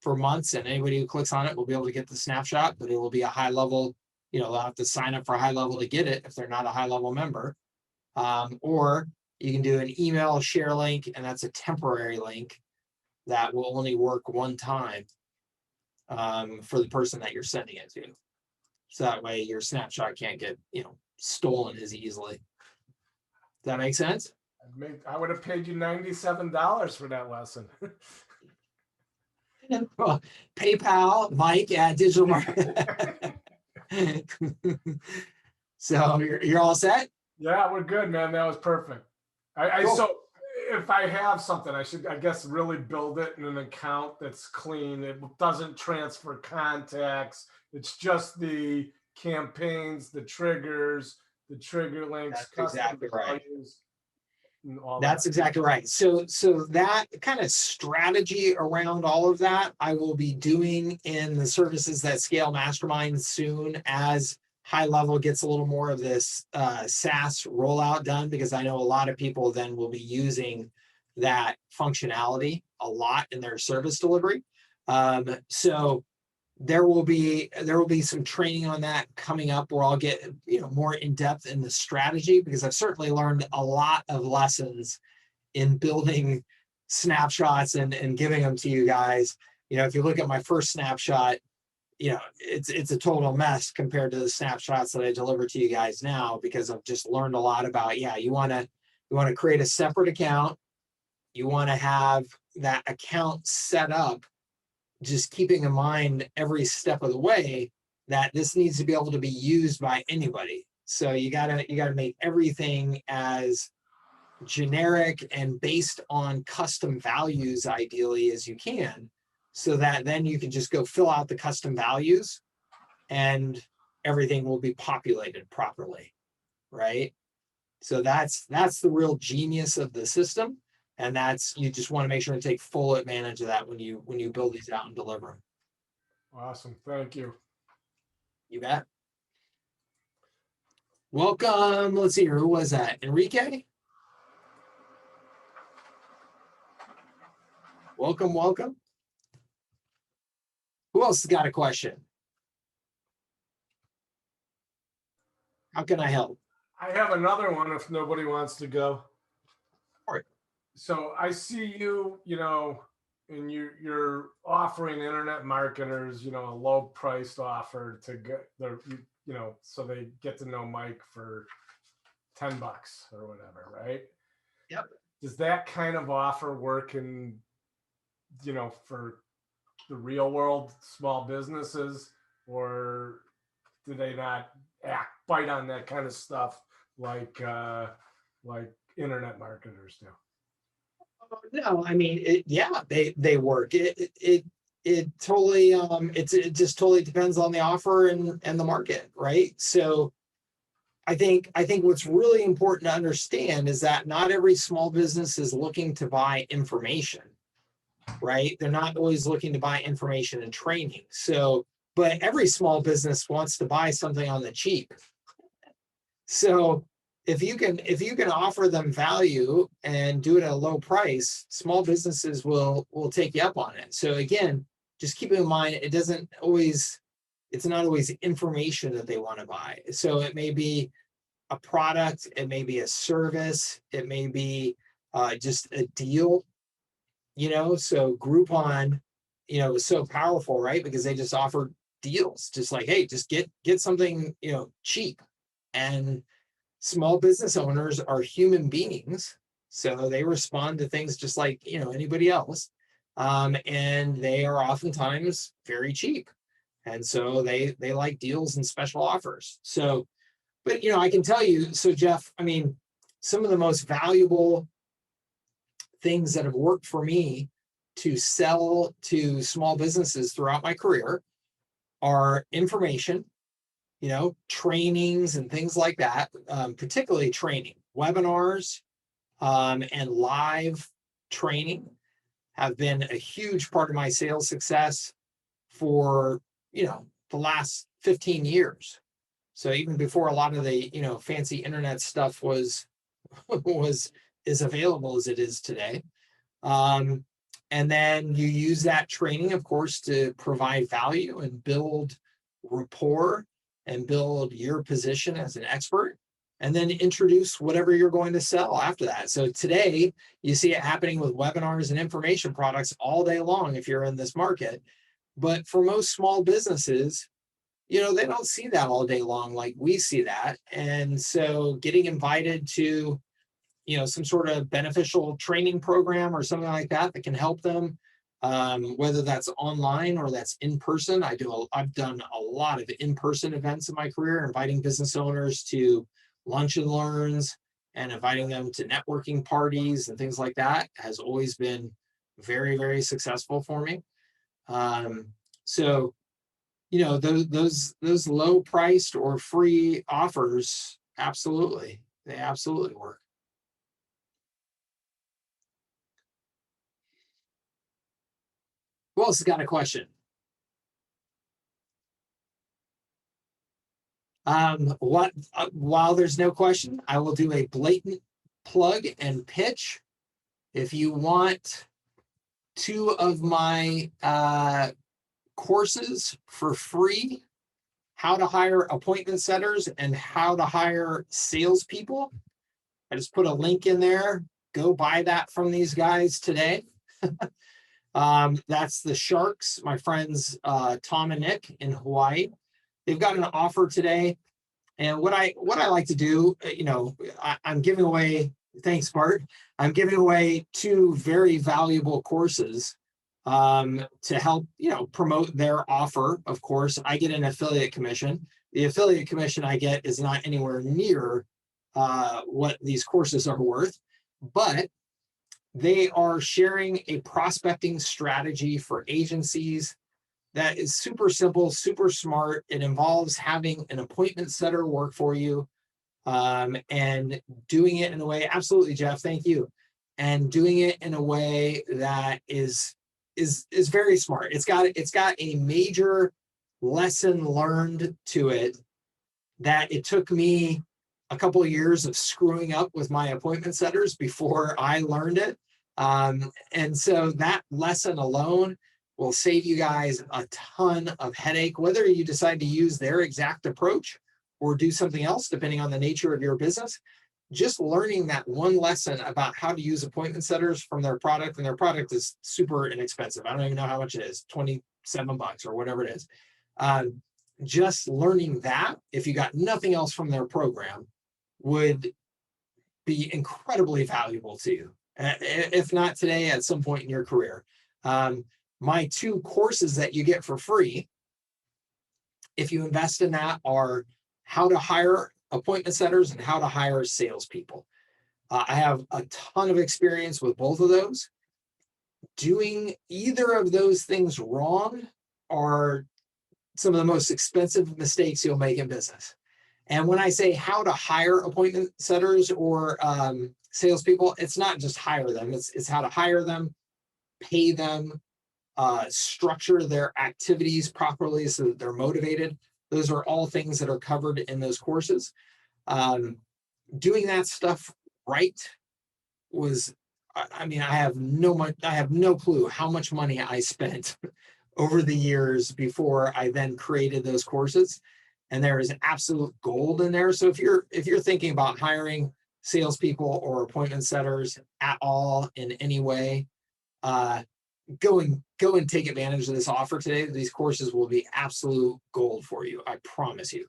for months, and anybody who clicks on it will be able to get the snapshot, but it will be a HighLevel, they'll have to sign up for HighLevel to get it if they're not a HighLevel member. Or you can do an email share link, and that's a temporary link that will only work one time for the person that you're sending it to. So that way your snapshot can't get, stolen as easily. Does that make sense? I would have paid you $97 for that lesson. Well, PayPal, Mike at Digital Marketing. So you're all set? Yeah, we're good, man. That was perfect. Cool. So if I have something, I should, I guess, really build it in an account that's clean. It doesn't transfer contacts. It's just the campaigns, the triggers, the trigger links. That's exactly right. That's exactly right. So that kind of strategy around all of that, I will be doing in the Services That Scale Mastermind soon as HighLevel gets a little more of this SaaS rollout done, because I know a lot of people then will be using that functionality a lot in their service delivery. So there will be some training on that coming up where I'll get more in depth in the strategy, because I've certainly learned a lot of lessons in building snapshots and giving them to you guys. If you look at my first snapshot, it's a total mess compared to the snapshots that I deliver to you guys now, because I've just learned a lot about, you want to create a separate account. You want to have that account set up, just keeping in mind every step of the way that this needs to be able to be used by anybody. So you gotta make everything as generic and based on custom values, ideally, as you can, so that then you can just go fill out the custom values and everything will be populated properly, right? So that's the real genius of the system. And you just want to make sure and take full advantage of that when you build these out and deliver them. awesome. Thank you. You bet. Welcome. Let's see here. Who was that? Enrique? Welcome, welcome. Who else has got a question? How can I help? I have another one if nobody wants to go. All right. So I see you, and you're offering internet marketers, a low priced offer to get their, so they get to know Mike for $10 or whatever, right? Yep. Does that kind of offer work in, for the real world small businesses, or do they not bite on that kind of stuff like internet marketers do? No, I mean, they work. It totally it just totally depends on the offer and the market, right? So I think what's really important to understand is that not every small business is looking to buy information, right? They're not always looking to buy information and training. So, but every small business wants to buy something on the cheap. So if you can offer them value and do it at a low price, small businesses will take you up on it. So again, just keep in mind, it's not always information that they want to buy. So it may be a product, it may be a service, it may be just a deal, so Groupon, was so powerful, right? Because they just offered deals, just like, hey, just get something, cheap. And small business owners are human beings, so they respond to things just like anybody else, and they are oftentimes very cheap, and so they like deals and special offers. So, but I can tell you, so Jeff, I mean, some of the most valuable things that have worked for me to sell to small businesses throughout my career are information, trainings and things like that, particularly training. Webinars and live training have been a huge part of my sales success for, the last 15 years. So even before a lot of the, fancy internet stuff was as available as it is today. And then you use that training, of course, to provide value and build rapport and build your position as an expert, and then introduce whatever you're going to sell after that. So today, you see it happening with webinars and information products all day long if you're in this market. But for most small businesses, they don't see that all day long like we see that. And so getting invited to, some sort of beneficial training program or something like that can help them, whether that's online or that's in person. I've done a lot of in-person events in my career, inviting business owners to lunch and learns and inviting them to networking parties and things like that has always been very, very successful for me. So, those low priced or free offers, they absolutely work. Who else has got a question? While there's no question, I will do a blatant plug and pitch. If you want 2 of my courses for free, how to hire appointment setters and how to hire salespeople, I just put a link in there. Go buy that from these guys today. That's the Sharks, my friends Tom and Nick in Hawaii. They've got an offer today, and what I like to do, I'm giving away. Thanks, Bart. I'm giving away 2 very valuable courses to help promote their offer. Of course, I get an affiliate commission. The affiliate commission I get is not anywhere near what these courses are worth, but they are sharing a prospecting strategy for agencies that is super simple, super smart. It involves having an appointment setter work for you, and doing it in a way, absolutely, Jeff, thank you. And doing it in a way that is very smart. It's got a major lesson learned to it that it took me a couple of years of screwing up with my appointment setters before I learned it. And so that lesson alone will save you guys a ton of headache, whether you decide to use their exact approach or do something else, depending on the nature of your business. Just learning that one lesson about how to use appointment setters from their product, and their product is super inexpensive. I don't even know how much it is, $27 or whatever it is. Just learning that, if you got nothing else from their program, would be incredibly valuable to you. If not today, at some point in your career. My 2 courses that you get for free, if you invest in that, are how to hire appointment setters and how to hire salespeople. I have a ton of experience with both of those. Doing either of those things wrong are some of the most expensive mistakes you'll make in business. And when I say how to hire appointment setters or salespeople, it's not just hire them. It's how to hire them, pay them, structure their activities properly so that they're motivated. Those are all things that are covered in those courses. Doing that stuff right was, I mean, I have no clue how much money I spent over the years before I then created those courses. And there is absolute gold in there. So if you're thinking about hiring salespeople or appointment setters at all in any way, go and take advantage of this offer today. These courses will be absolute gold for you. I promise you.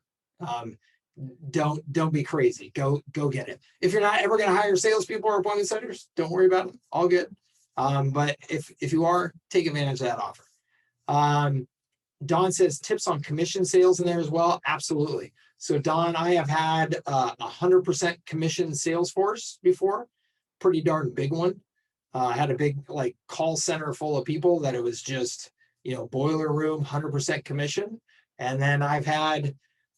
Don't be crazy. Go get it. If you're not ever going to hire salespeople or appointment setters, don't worry about it. All good. But if you are, take advantage of that offer. Don says tips on commission sales in there as well. Absolutely. So Don, I have had 100% commission sales force before, pretty darn big one. I had a big like call center full of people that it was just, boiler room, 100% commission. And then I've had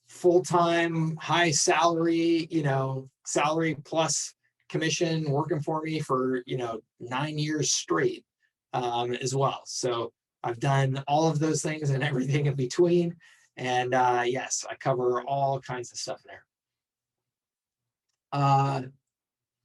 full-time, high salary, salary plus commission working for me for, 9 years straight as well. So I've done all of those things and everything in between. And yes, I cover all kinds of stuff there.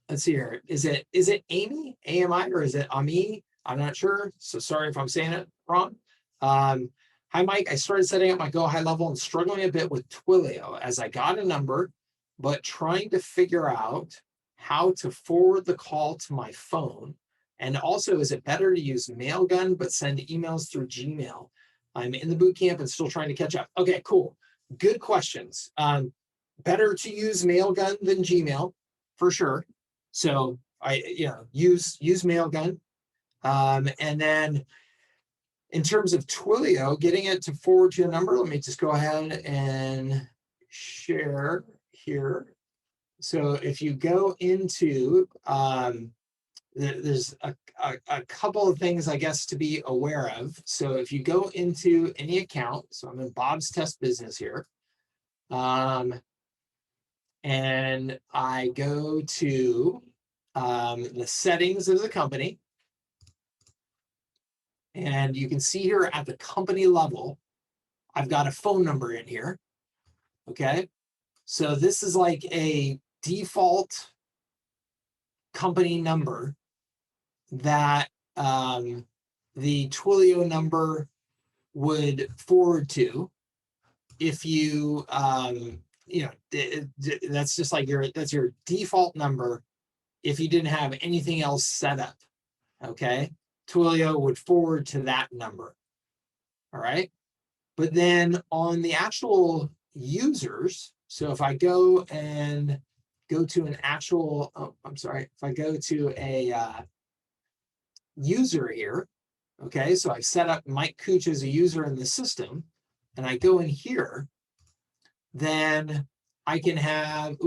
Let's see here. Is it Amy, AMI, or is it Ami? I'm not sure. So sorry if I'm saying it wrong. Hi, Mike. I started setting up my Go High Level and struggling a bit with Twilio as I got a number, but trying to figure out how to forward the call to my phone. And also, is it better to use Mailgun but send emails through Gmail? I'm in the boot camp and still trying to catch up. Okay, cool. Good questions. Better to use Mailgun than Gmail, for sure. So use Mailgun. And then in terms of Twilio, getting it to forward to a number, let me just go ahead and share here. So if you go into, there's a couple of things, I guess, to be aware of. So if you go into any account, so I'm in Bob's Test Business here, and I go to the settings of the company, and you can see here at the company level, I've got a phone number in here. Okay, so this is like a default company number that the Twilio number would forward to if you that's just like that's your default number if you didn't have anything else set up. Okay, Twilio would forward to that number. All right, but then on the actual users, so if I go to an actual, if I go to a user here, okay, so I set up Mike Cooch as a user in the system, and I go in here, then I can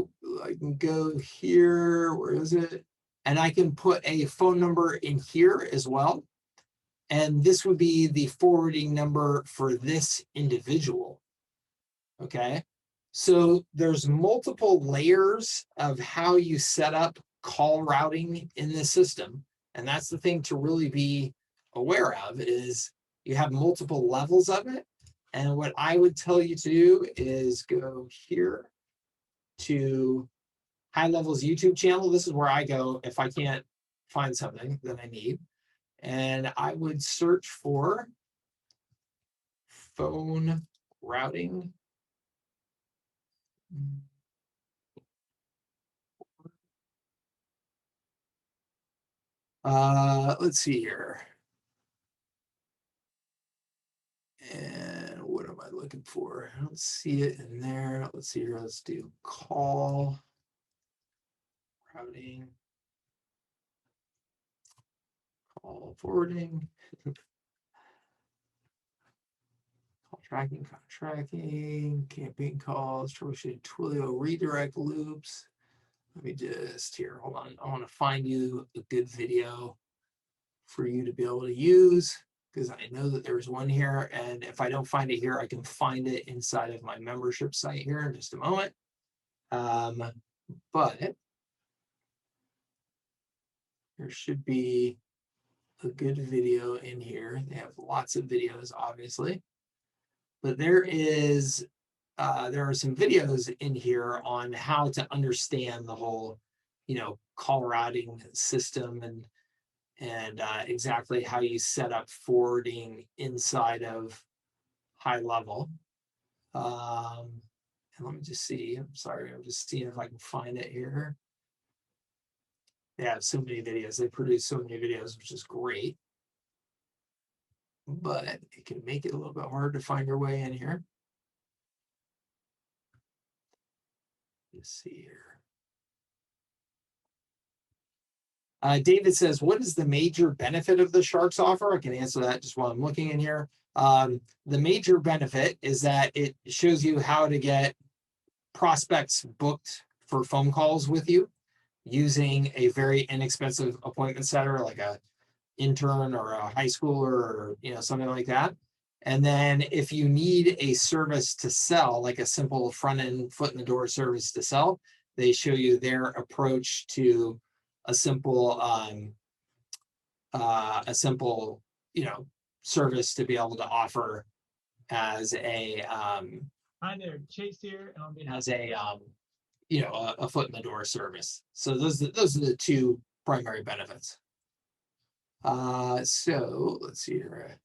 go here, where is it? And I can put a phone number in here as well. And this would be the forwarding number for this individual. Okay, so there's multiple layers of how you set up call routing in the system. And that's the thing to really be aware of, is you have multiple levels of it. And what I would tell you to do is go here to HighLevel's YouTube channel. This is where I go if I can't find something that I need. And I would search for phone routing. Let's see here. And what am I looking for? I don't see it in there. Let's see here. Let's do call routing, call forwarding, call tracking, campaign calls, troubleshooting Twilio redirect loops. Let me just here, hold on. I want to find you a good video for you to be able to use, because I know that there's one here, and if I don't find it here, I can find it inside of my membership site here in just a moment. But there should be a good video in here. They have lots of videos, obviously, but there are some videos in here on how to understand the whole, call routing system and exactly how you set up forwarding inside of HighLevel. And let me just see. I'm sorry. I'm just seeing if I can find it here. They have so many videos. They produce so many videos, which is great. But it can make it a little bit hard to find your way in here. Let's see here. David says, what is the major benefit of the Sharks offer? I can answer that just while I'm looking in here. The major benefit is that it shows you how to get prospects booked for phone calls with you using a very inexpensive appointment setter, like a intern or a high schooler or something like that. And then if you need a service to sell, like a simple front end foot in the door service to sell, they show you their approach to a simple service to be able to offer as a Hi there, Chase here, and on behalf as a foot in the door service. So those are the two primary benefits. So let's see here.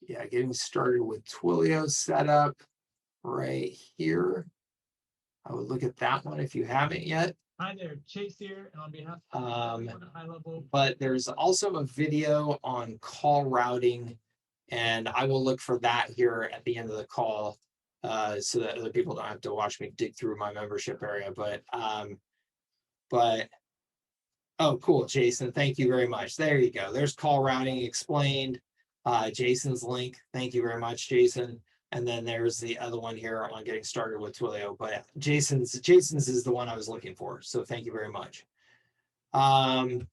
Yeah, getting started with Twilio setup right here. I would look at that one if you haven't yet. Hi there, Chase here, and on behalf of HighLevel. But there's also a video on call routing, and I will look for that here at the end of the call, so that other people don't have to watch me dig through my membership area. But oh, cool, Jason. Thank you very much. There you go. There's call routing explained. Jason's link. Thank you very much, Jason. And then there's the other one here on getting started with Twilio. But Jason's is the one I was looking for. So thank you very much. Let's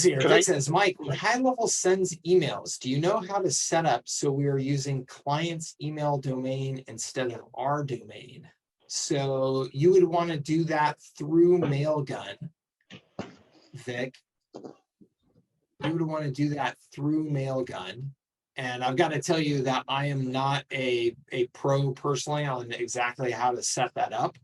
see here. It says, Mike, when HighLevel sends emails, do you know how to set up so we are using client's email domain instead of our domain? So you would want to do that through Mailgun, Vic. You would want to do that through Mailgun. And I've got to tell you that I am not a pro personally on exactly how to set that up.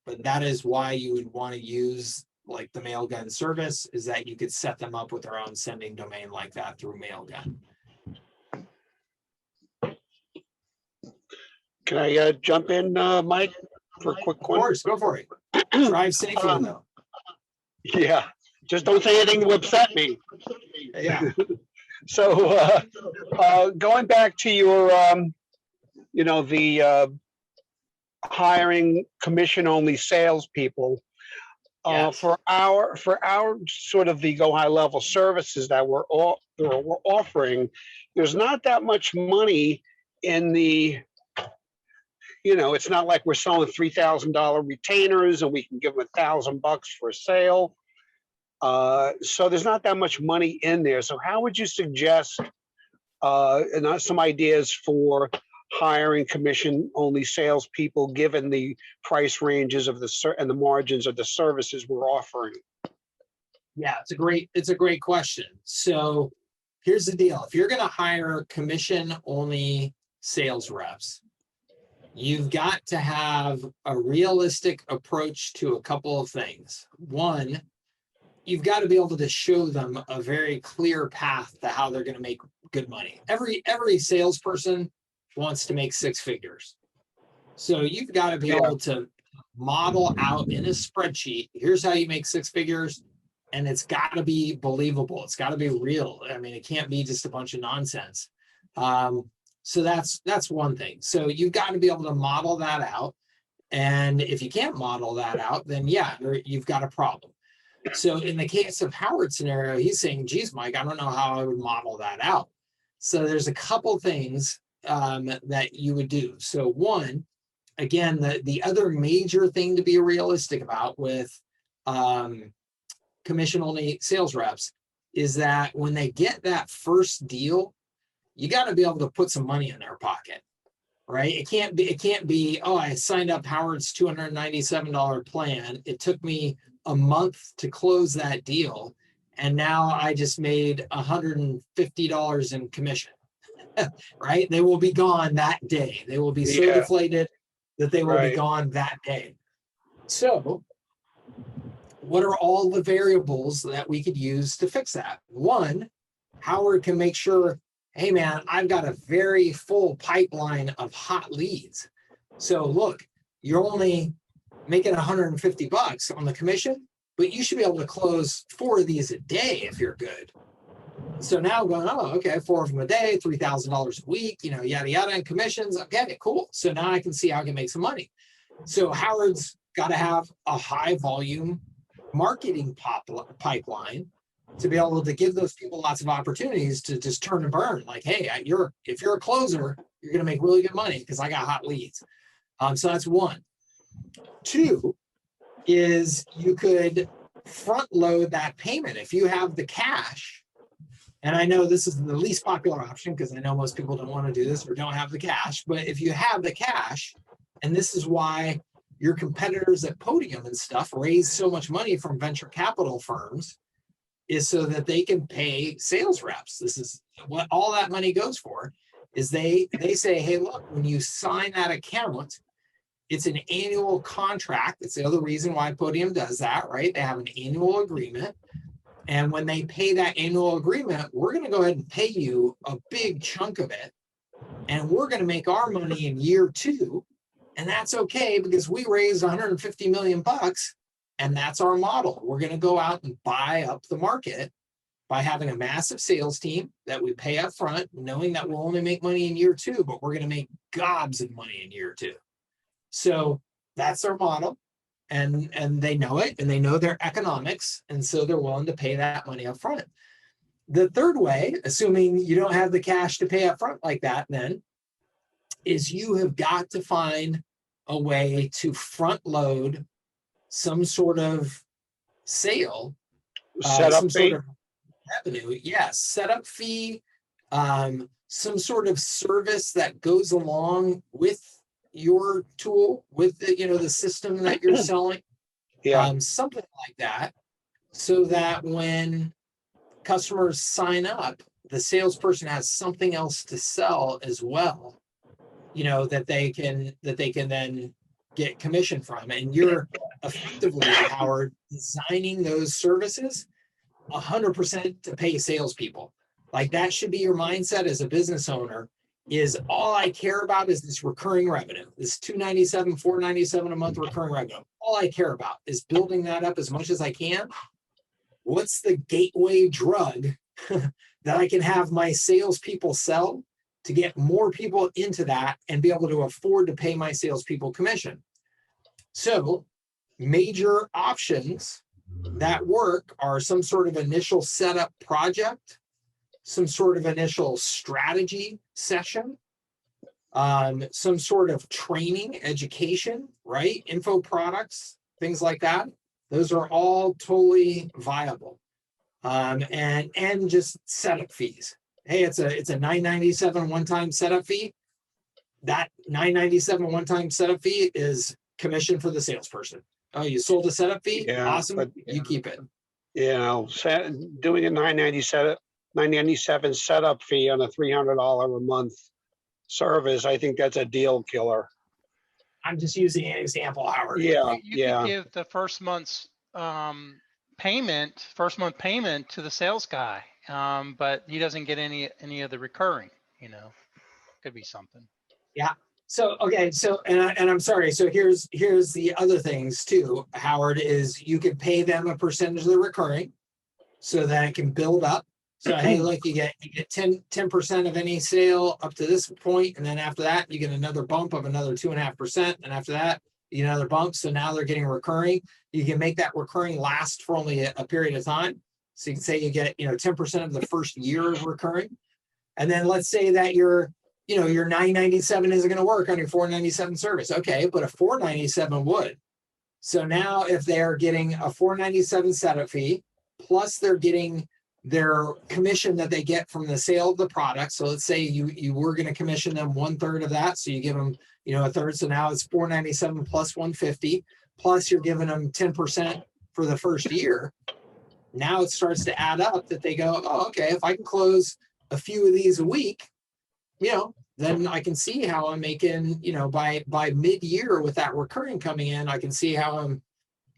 But that is why you would want to use like the Mailgun service, is that you could set them up with their own sending domain like that through Mailgun. Can I jump in, Mike, for a quick one? Of course, go for it. Drive safely though. Yeah, just don't say anything to upset me. Yeah. So going back to your, the hiring commission-only salespeople, Yes. for our sort of the Go HighLevel services that we're offering, there's not that much money in the. It's not like we're selling $3,000 retainers and we can give them $1,000 for a sale. So there's not that much money in there. So how would you suggest some ideas for hiring commission-only salespeople, given the price ranges of and the margins of the services we're offering? Yeah, it's a great question. So here's the deal. If you're going to hire commission-only sales reps, you've got to have a realistic approach to a couple of things. One, you've got to be able to show them a very clear path to how they're going to make good money. Every salesperson wants to make six figures. So you've got to be able to model out in a spreadsheet, here's how you make six figures, and it's got to be believable. It's got to be real. I mean, it can't be just a bunch of nonsense. So that's one thing. So you've got to be able to model that out. And if you can't model that out, then yeah, you've got a problem. So in the case of Howard's scenario, he's saying, geez, Mike, I don't know how I would model that out. So there's a couple things that you would do. So one, again, the other major thing to be realistic about with commission-only sales reps is that when they get that first deal, you got to be able to put some money in their pocket, right? It can't be, oh, I signed up Howard's $297 plan. It took me a month to close that deal, and now I just made $150 in commission, right? They will be gone that day. They will be so deflated that they will be gone that day. So what are all the variables that we could use to fix that? One, Howard can make sure, hey man, I've got a very full pipeline of hot leads. So look, you're only making $150 on the commission, but you should be able to close 4 of these a day if you're good. So now going, oh, okay, 4 of them a day, $3,000 a week, you know, yada, yada, and commissions. Okay, cool. So now I can see how I can make some money. So Howard's got to have a high volume marketing pipeline to be able to give those people lots of opportunities to just turn and burn. Like, hey, if you're a closer, you're going to make really good money because I got hot leads. So that's one. Two is you could front load that payment. If you have the cash, and I know this is the least popular option because I know most people don't want to do this or don't have the cash, but if you have the cash, and this is why your competitors at Podium and stuff raise so much money from venture capital firms, is so that they can pay sales reps. This is what all that money goes for, is they say, hey, look, when you sign that account, it's an annual contract. It's the other reason why Podium does that, right? They have an annual agreement. And when they pay that annual agreement, we're going to go ahead and pay you a big chunk of it. And we're going to make our money in year 2. And that's okay because we raised 150 million bucks. And that's our model. We're going to go out and buy up the market by having a massive sales team that we pay up front, knowing that we'll only make money in year 2, but we're going to make gobs of money in year 2. So that's their model. And they know it, and they know their economics. And so they're willing to pay that money up front. The third way, assuming you don't have the cash to pay up front like that, then is you have got to find a way to front load some sort of sale, some sort of revenue. Yes, setup fee, some sort of service that goes along with your tool, with the system that you're selling. Something like that, so that when customers sign up, the salesperson has something else to sell as well, that they can then get commission from. And you're effectively, Howard, designing those services 100% to pay salespeople. Like, that should be your mindset as a business owner, is all I care about is this recurring revenue, this $297, $497 a month recurring revenue. All I care about is building that up as much as I can. What's the gateway drug that I can have my salespeople sell to get more people into that and be able to afford to pay my salespeople commission? So major options that work are some sort of initial setup project, some sort of initial strategy session, some sort of training, education, right? Info products, things like that. Those are all totally viable. And just setup fees. Hey, it's a $997 one-time setup fee. That $997 one-time setup fee is commission for the salesperson. Oh, you sold a setup fee? Awesome. But, you keep it. Doing a $997 setup fee on a $300 a month service, I think that's a deal killer. I'm just using an example, Howard. Yeah, You could give the first month payment to the sales guy, but he doesn't get any of the recurring. You know, could be something. Yeah. So, okay. So, and I'm sorry. So here's the other things too, Howard, is you could pay them a percentage of the recurring so that it can build up. So, hey, look, you get 10% of any sale up to this point, and then after that, you get another bump of another 2.5%, and after that, you get another bump. So now they're getting recurring. You can make that recurring last for only a period of time. So you can say you get 10% of the first year of recurring, and then let's say that your $997 isn't going to work on your $497 service. Okay, but a $497 would. So now if they're getting a $497 setup fee, plus they're getting their commission that they get from the sale of the product. So let's say you were going to commission them 1/3 of that. So you give them, a third. So now it's $497 plus $150, plus you're giving them 10% for the first year. Now it starts to add up that they go, oh, okay, if I can close a few of these a week, then I can see how I'm making, by mid-year with that recurring coming in, I can see how I'm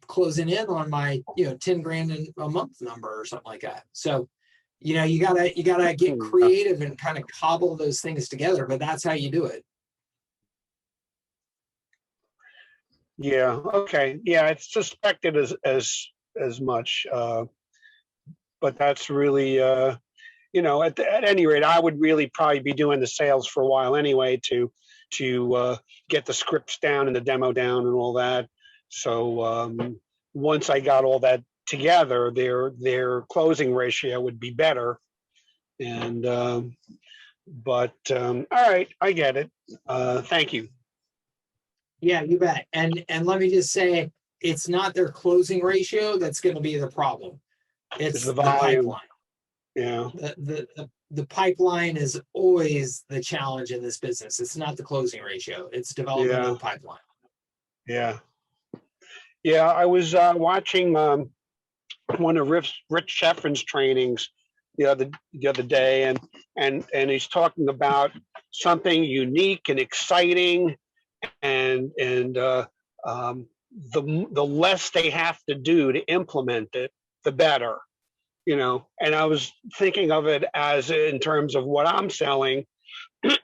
closing in on my, 10 grand in a month number or something like that. So, you gotta get creative and kind of cobble those things together, but that's how you do it. yeah, okay, yeah, it's suspected as much, but that's really, at any rate, I would really probably be doing the sales for a while anyway to get the scripts down and the demo down and all that. So once I got all that together, their closing ratio would be better. And but all right, I get it. Thank you. Yeah, you bet. And let me just say, it's not their closing ratio that's going to be the problem. It's the pipeline. Yeah. The pipeline is always the challenge in this business. It's not the closing ratio. It's development of the pipeline. Yeah. Yeah, I was watching one of Rich Sheffrin's trainings the other day, and he's talking about something unique and exciting, and the less they have to do to implement it, the better. And I was thinking of it as in terms of what I'm selling,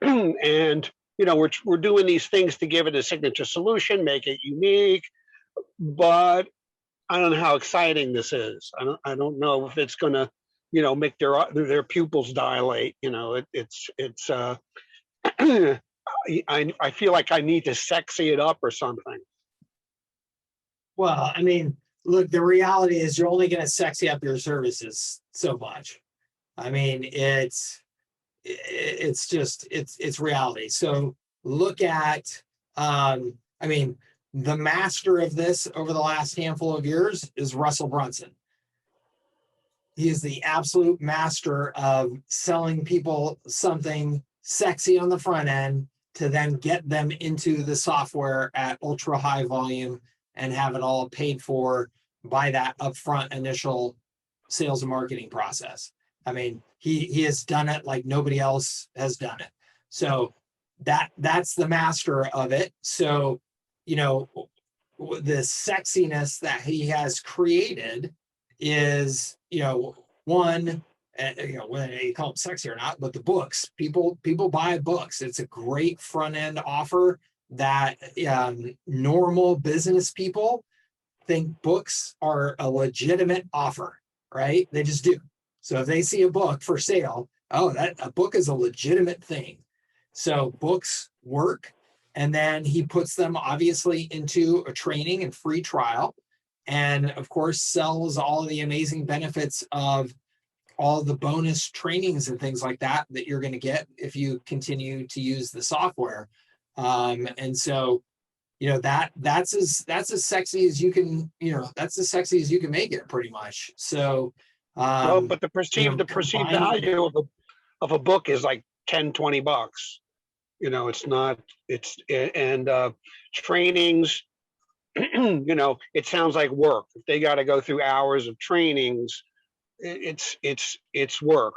and we're doing these things to give it a signature solution, make it unique, but I don't know how exciting this is. I don't know if it's going to, make their pupils dilate. It's I feel like I need to sexy it up or something. Well, I mean, look, the reality is you're only going to sexy up your services so much. I mean, it's reality. So look at, the master of this over the last handful of years is Russell Brunson. He is the absolute master of selling people something sexy on the front end to then get them into the software at ultra high volume and have it all paid for by that upfront initial sales and marketing process. I mean, he has done it like nobody else has done it. So that's the master of it. So, the sexiness that he has created is, one, whether you call them sexy or not, but the books, people buy books. It's a great front end offer that normal business people think books are a legitimate offer, right? They just do. So if they see a book for sale, that a book is a legitimate thing. So books work. And then he puts them obviously into a training and free trial. And of course, sells all of the amazing benefits of all the bonus trainings and things like that you're going to get if you continue to use the software. And so, that's as sexy as you can, that's as sexy as you can make it pretty much. So, but the perceived value of a book is like $10-20. It's not, and trainings, it sounds like work. If they got to go through hours of trainings, it's work.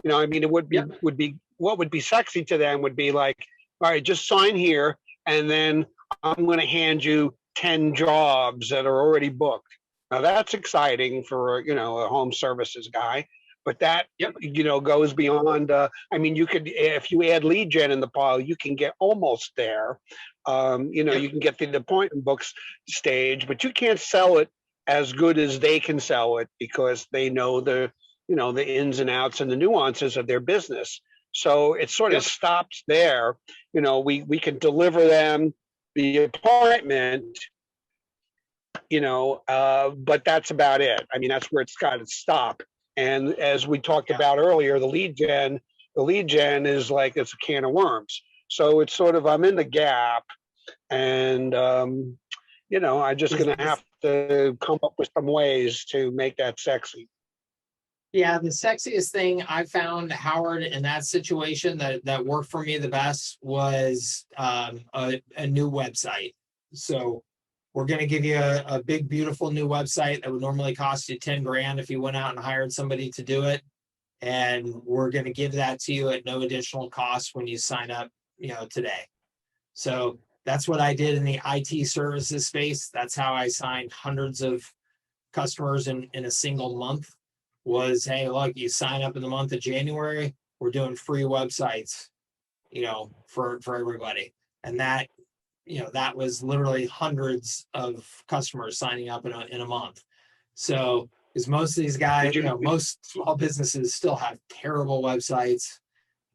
It would be what would be sexy to them would be like, all right, just sign here, and then I'm going to hand you 10 jobs that are already booked. Now that's exciting for, you know, a home services guy, but that, you know, goes beyond, I mean, you could, if you add lead gen in the pile, you can get almost there. You know, you can get to the appointment books stage, but you can't sell it as good as they can sell it because they know the, you know, the ins and outs and the nuances of their business. So it sort of stops there. You know, we can deliver them the appointment, you know, but that's about it. I mean, that's where it's got to stop. And as we talked about earlier, the lead gen is like, it's a can of worms. So it's sort of, I'm in the gap, and, you know, I'm just going to have to come up with some ways to make that sexy. Yeah, the sexiest thing I found, Howard, in that situation that worked for me the best was a new website. So we're going to give you a big, beautiful new website that would normally cost you 10 grand if you went out and hired somebody to do it. And we're going to give that to you at no additional cost when you sign up, you know, today. So that's what I did in the IT services space. That's how I signed hundreds of customers in a single month. Was, hey, look, you sign up in the month of January, we're doing free websites, you know, for everybody. And that, you know, that was literally hundreds of customers signing up in a month. So, because most of these guys, you know, most small businesses still have terrible websites.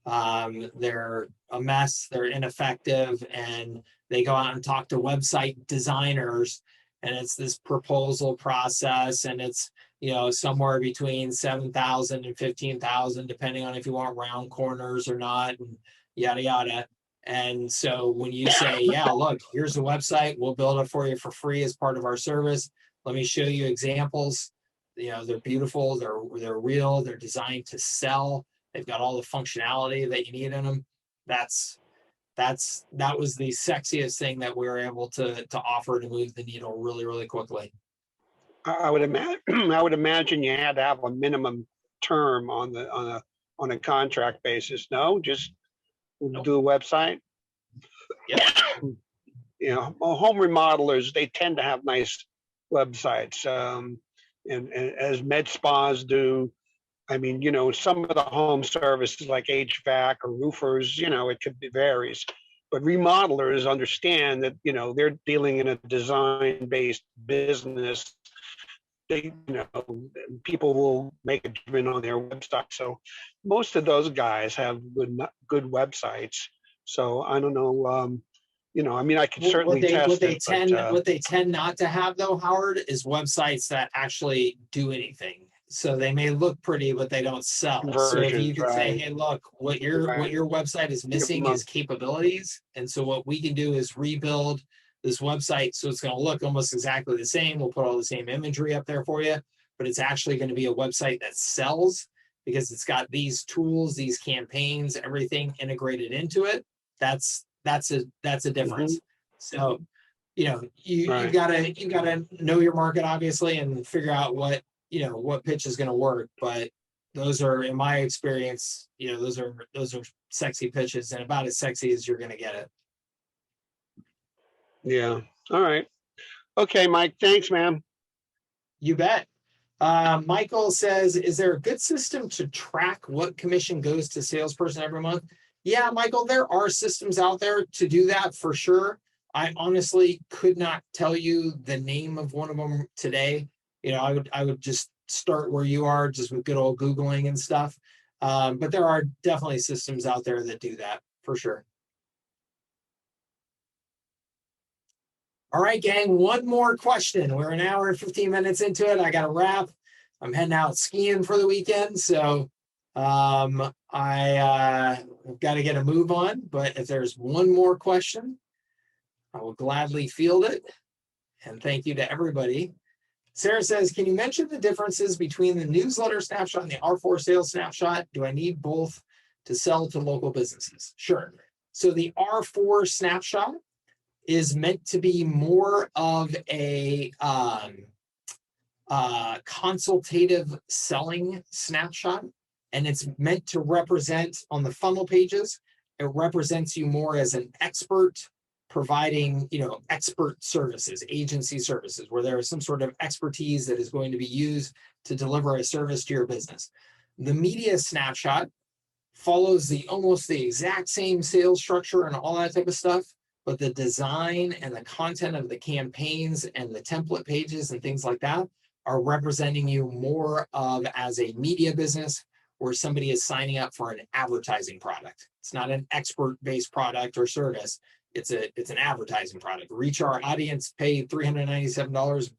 They're a mess, they're ineffective, and they go out and talk to website designers, and it's this proposal process, and it's, you know, somewhere between 7,000 and 15,000, depending on if you want round corners or not, and yada, yada. And so when you say, yeah, look, here's the website, we'll build it for you for free as part of our service. Let me show you examples. You know, they're beautiful, they're real, they're designed to sell. They've got all the functionality that you need in them. That was the sexiest thing that we were able to offer to move the needle really, really quickly. I would imagine you had to have a minimum term on a contract basis. No, just do a website. Yeah. You know, home remodelers, they tend to have nice websites, and as med spas do. I mean, you know, some of the home services like HVAC or roofers, you know, it could be varies. But remodelers understand that, you know, they're dealing in a design-based business. They, you know, people will make a judgment on their website. So most of those guys have good websites. So I don't know, you know, I mean, I could certainly test what they tend not to have, though, Howard, is websites that actually do anything. So they may look pretty, but they don't sell. So if you can say, hey, look, what your website is missing is capabilities. And so what we can do is rebuild this website so it's going to look almost exactly the same. We'll put all the same imagery up there for you, but it's actually going to be a website that sells because it's got these tools, these campaigns, everything integrated into it. That's a difference. So, you know, you gotta know your market, obviously, and figure out what pitch is going to work. But those are, in my experience, you know, those are sexy pitches, and about as sexy as you're going to get it. Yeah. All right. Okay, Mike. Thanks, man. You bet. Michael says, is there a good system to track what commission goes to salesperson every month? Yeah, Michael, there are systems out there to do that for sure. I honestly could not tell you the name of one of them today. You know, I would just start where you are, just with good old Googling and stuff. But there are definitely systems out there that do that for sure. All right, gang, one more question. We're an hour and 15 minutes into it. I got to wrap. I'm heading out skiing for the weekend, so I've got to get a move on. But if there's one more question, I will gladly field it. And thank you to everybody. Sarah says, can you mention the differences between the Newsletter Snapshot and the R4 Sales Snapshot? Do I need both to sell to local businesses? Sure. So the R4 Snapshot is meant to be more of a consultative selling snapshot, and it's meant to represent on the funnel pages. It represents you more as an expert providing, expert services, agency services, where there is some sort of expertise that is going to be used to deliver a service to your business. The media snapshot follows almost the exact same sales structure and all that type of stuff, but the design and the content of the campaigns and the template pages and things like that are representing you more of as a media business where somebody is signing up for an advertising product. It's not an expert-based product or service. It's an advertising product. Reach our audience, pay $397.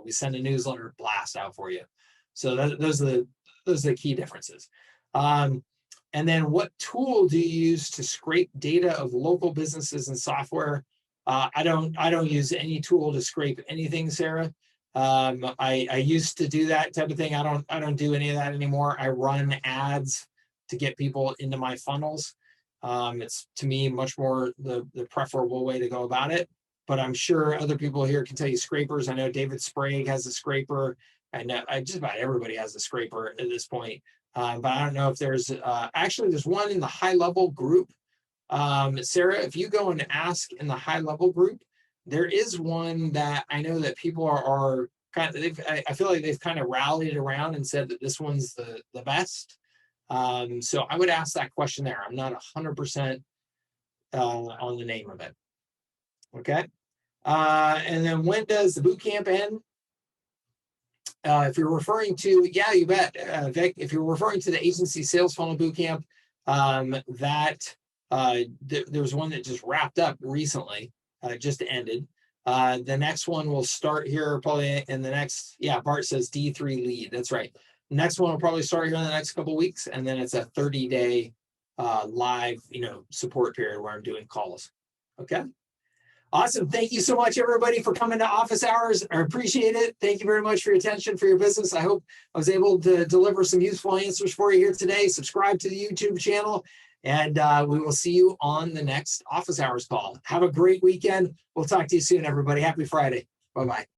We send a newsletter blast out for you. So those are the key differences. And then what tool do you use to scrape data of local businesses and software? I don't use any tool to scrape anything, Sarah. I used to do that type of thing. I don't do any of that anymore. I run ads to get people into my funnels. It's, to me, much more the preferable way to go about it. But I'm sure other people here can tell you scrapers. I know David Sprague has a scraper. I know just about everybody has a scraper at this point. But I don't know if there's actually there's one in the HighLevel group. Sarah, if you go and ask in the HighLevel group, there is one that I know that people are kind of, I feel like they've kind of rallied around and said that this one's the best. So I would ask that question there. I'm not 100% on the name of it. Okay. And then when does the boot camp end? If you're referring to, yeah, you bet, Vic, if you're referring to the agency sales funnel bootcamp, there's one that just wrapped up recently, just ended. The next one will start here probably in the next, yeah, Bart says D3 lead. That's right. The next one will probably start here in the next couple of weeks. And then it's a 30-day live, support period where I'm doing calls. Okay. Awesome. Thank you so much, everybody, for coming to office hours. I appreciate it. Thank you very much for your attention, for your business. I hope I was able to deliver some useful answers for you here today. Subscribe to the YouTube channel, and we will see you on the next office hours call. Have a great weekend. We'll talk to you soon, everybody. Happy Friday. Bye-bye.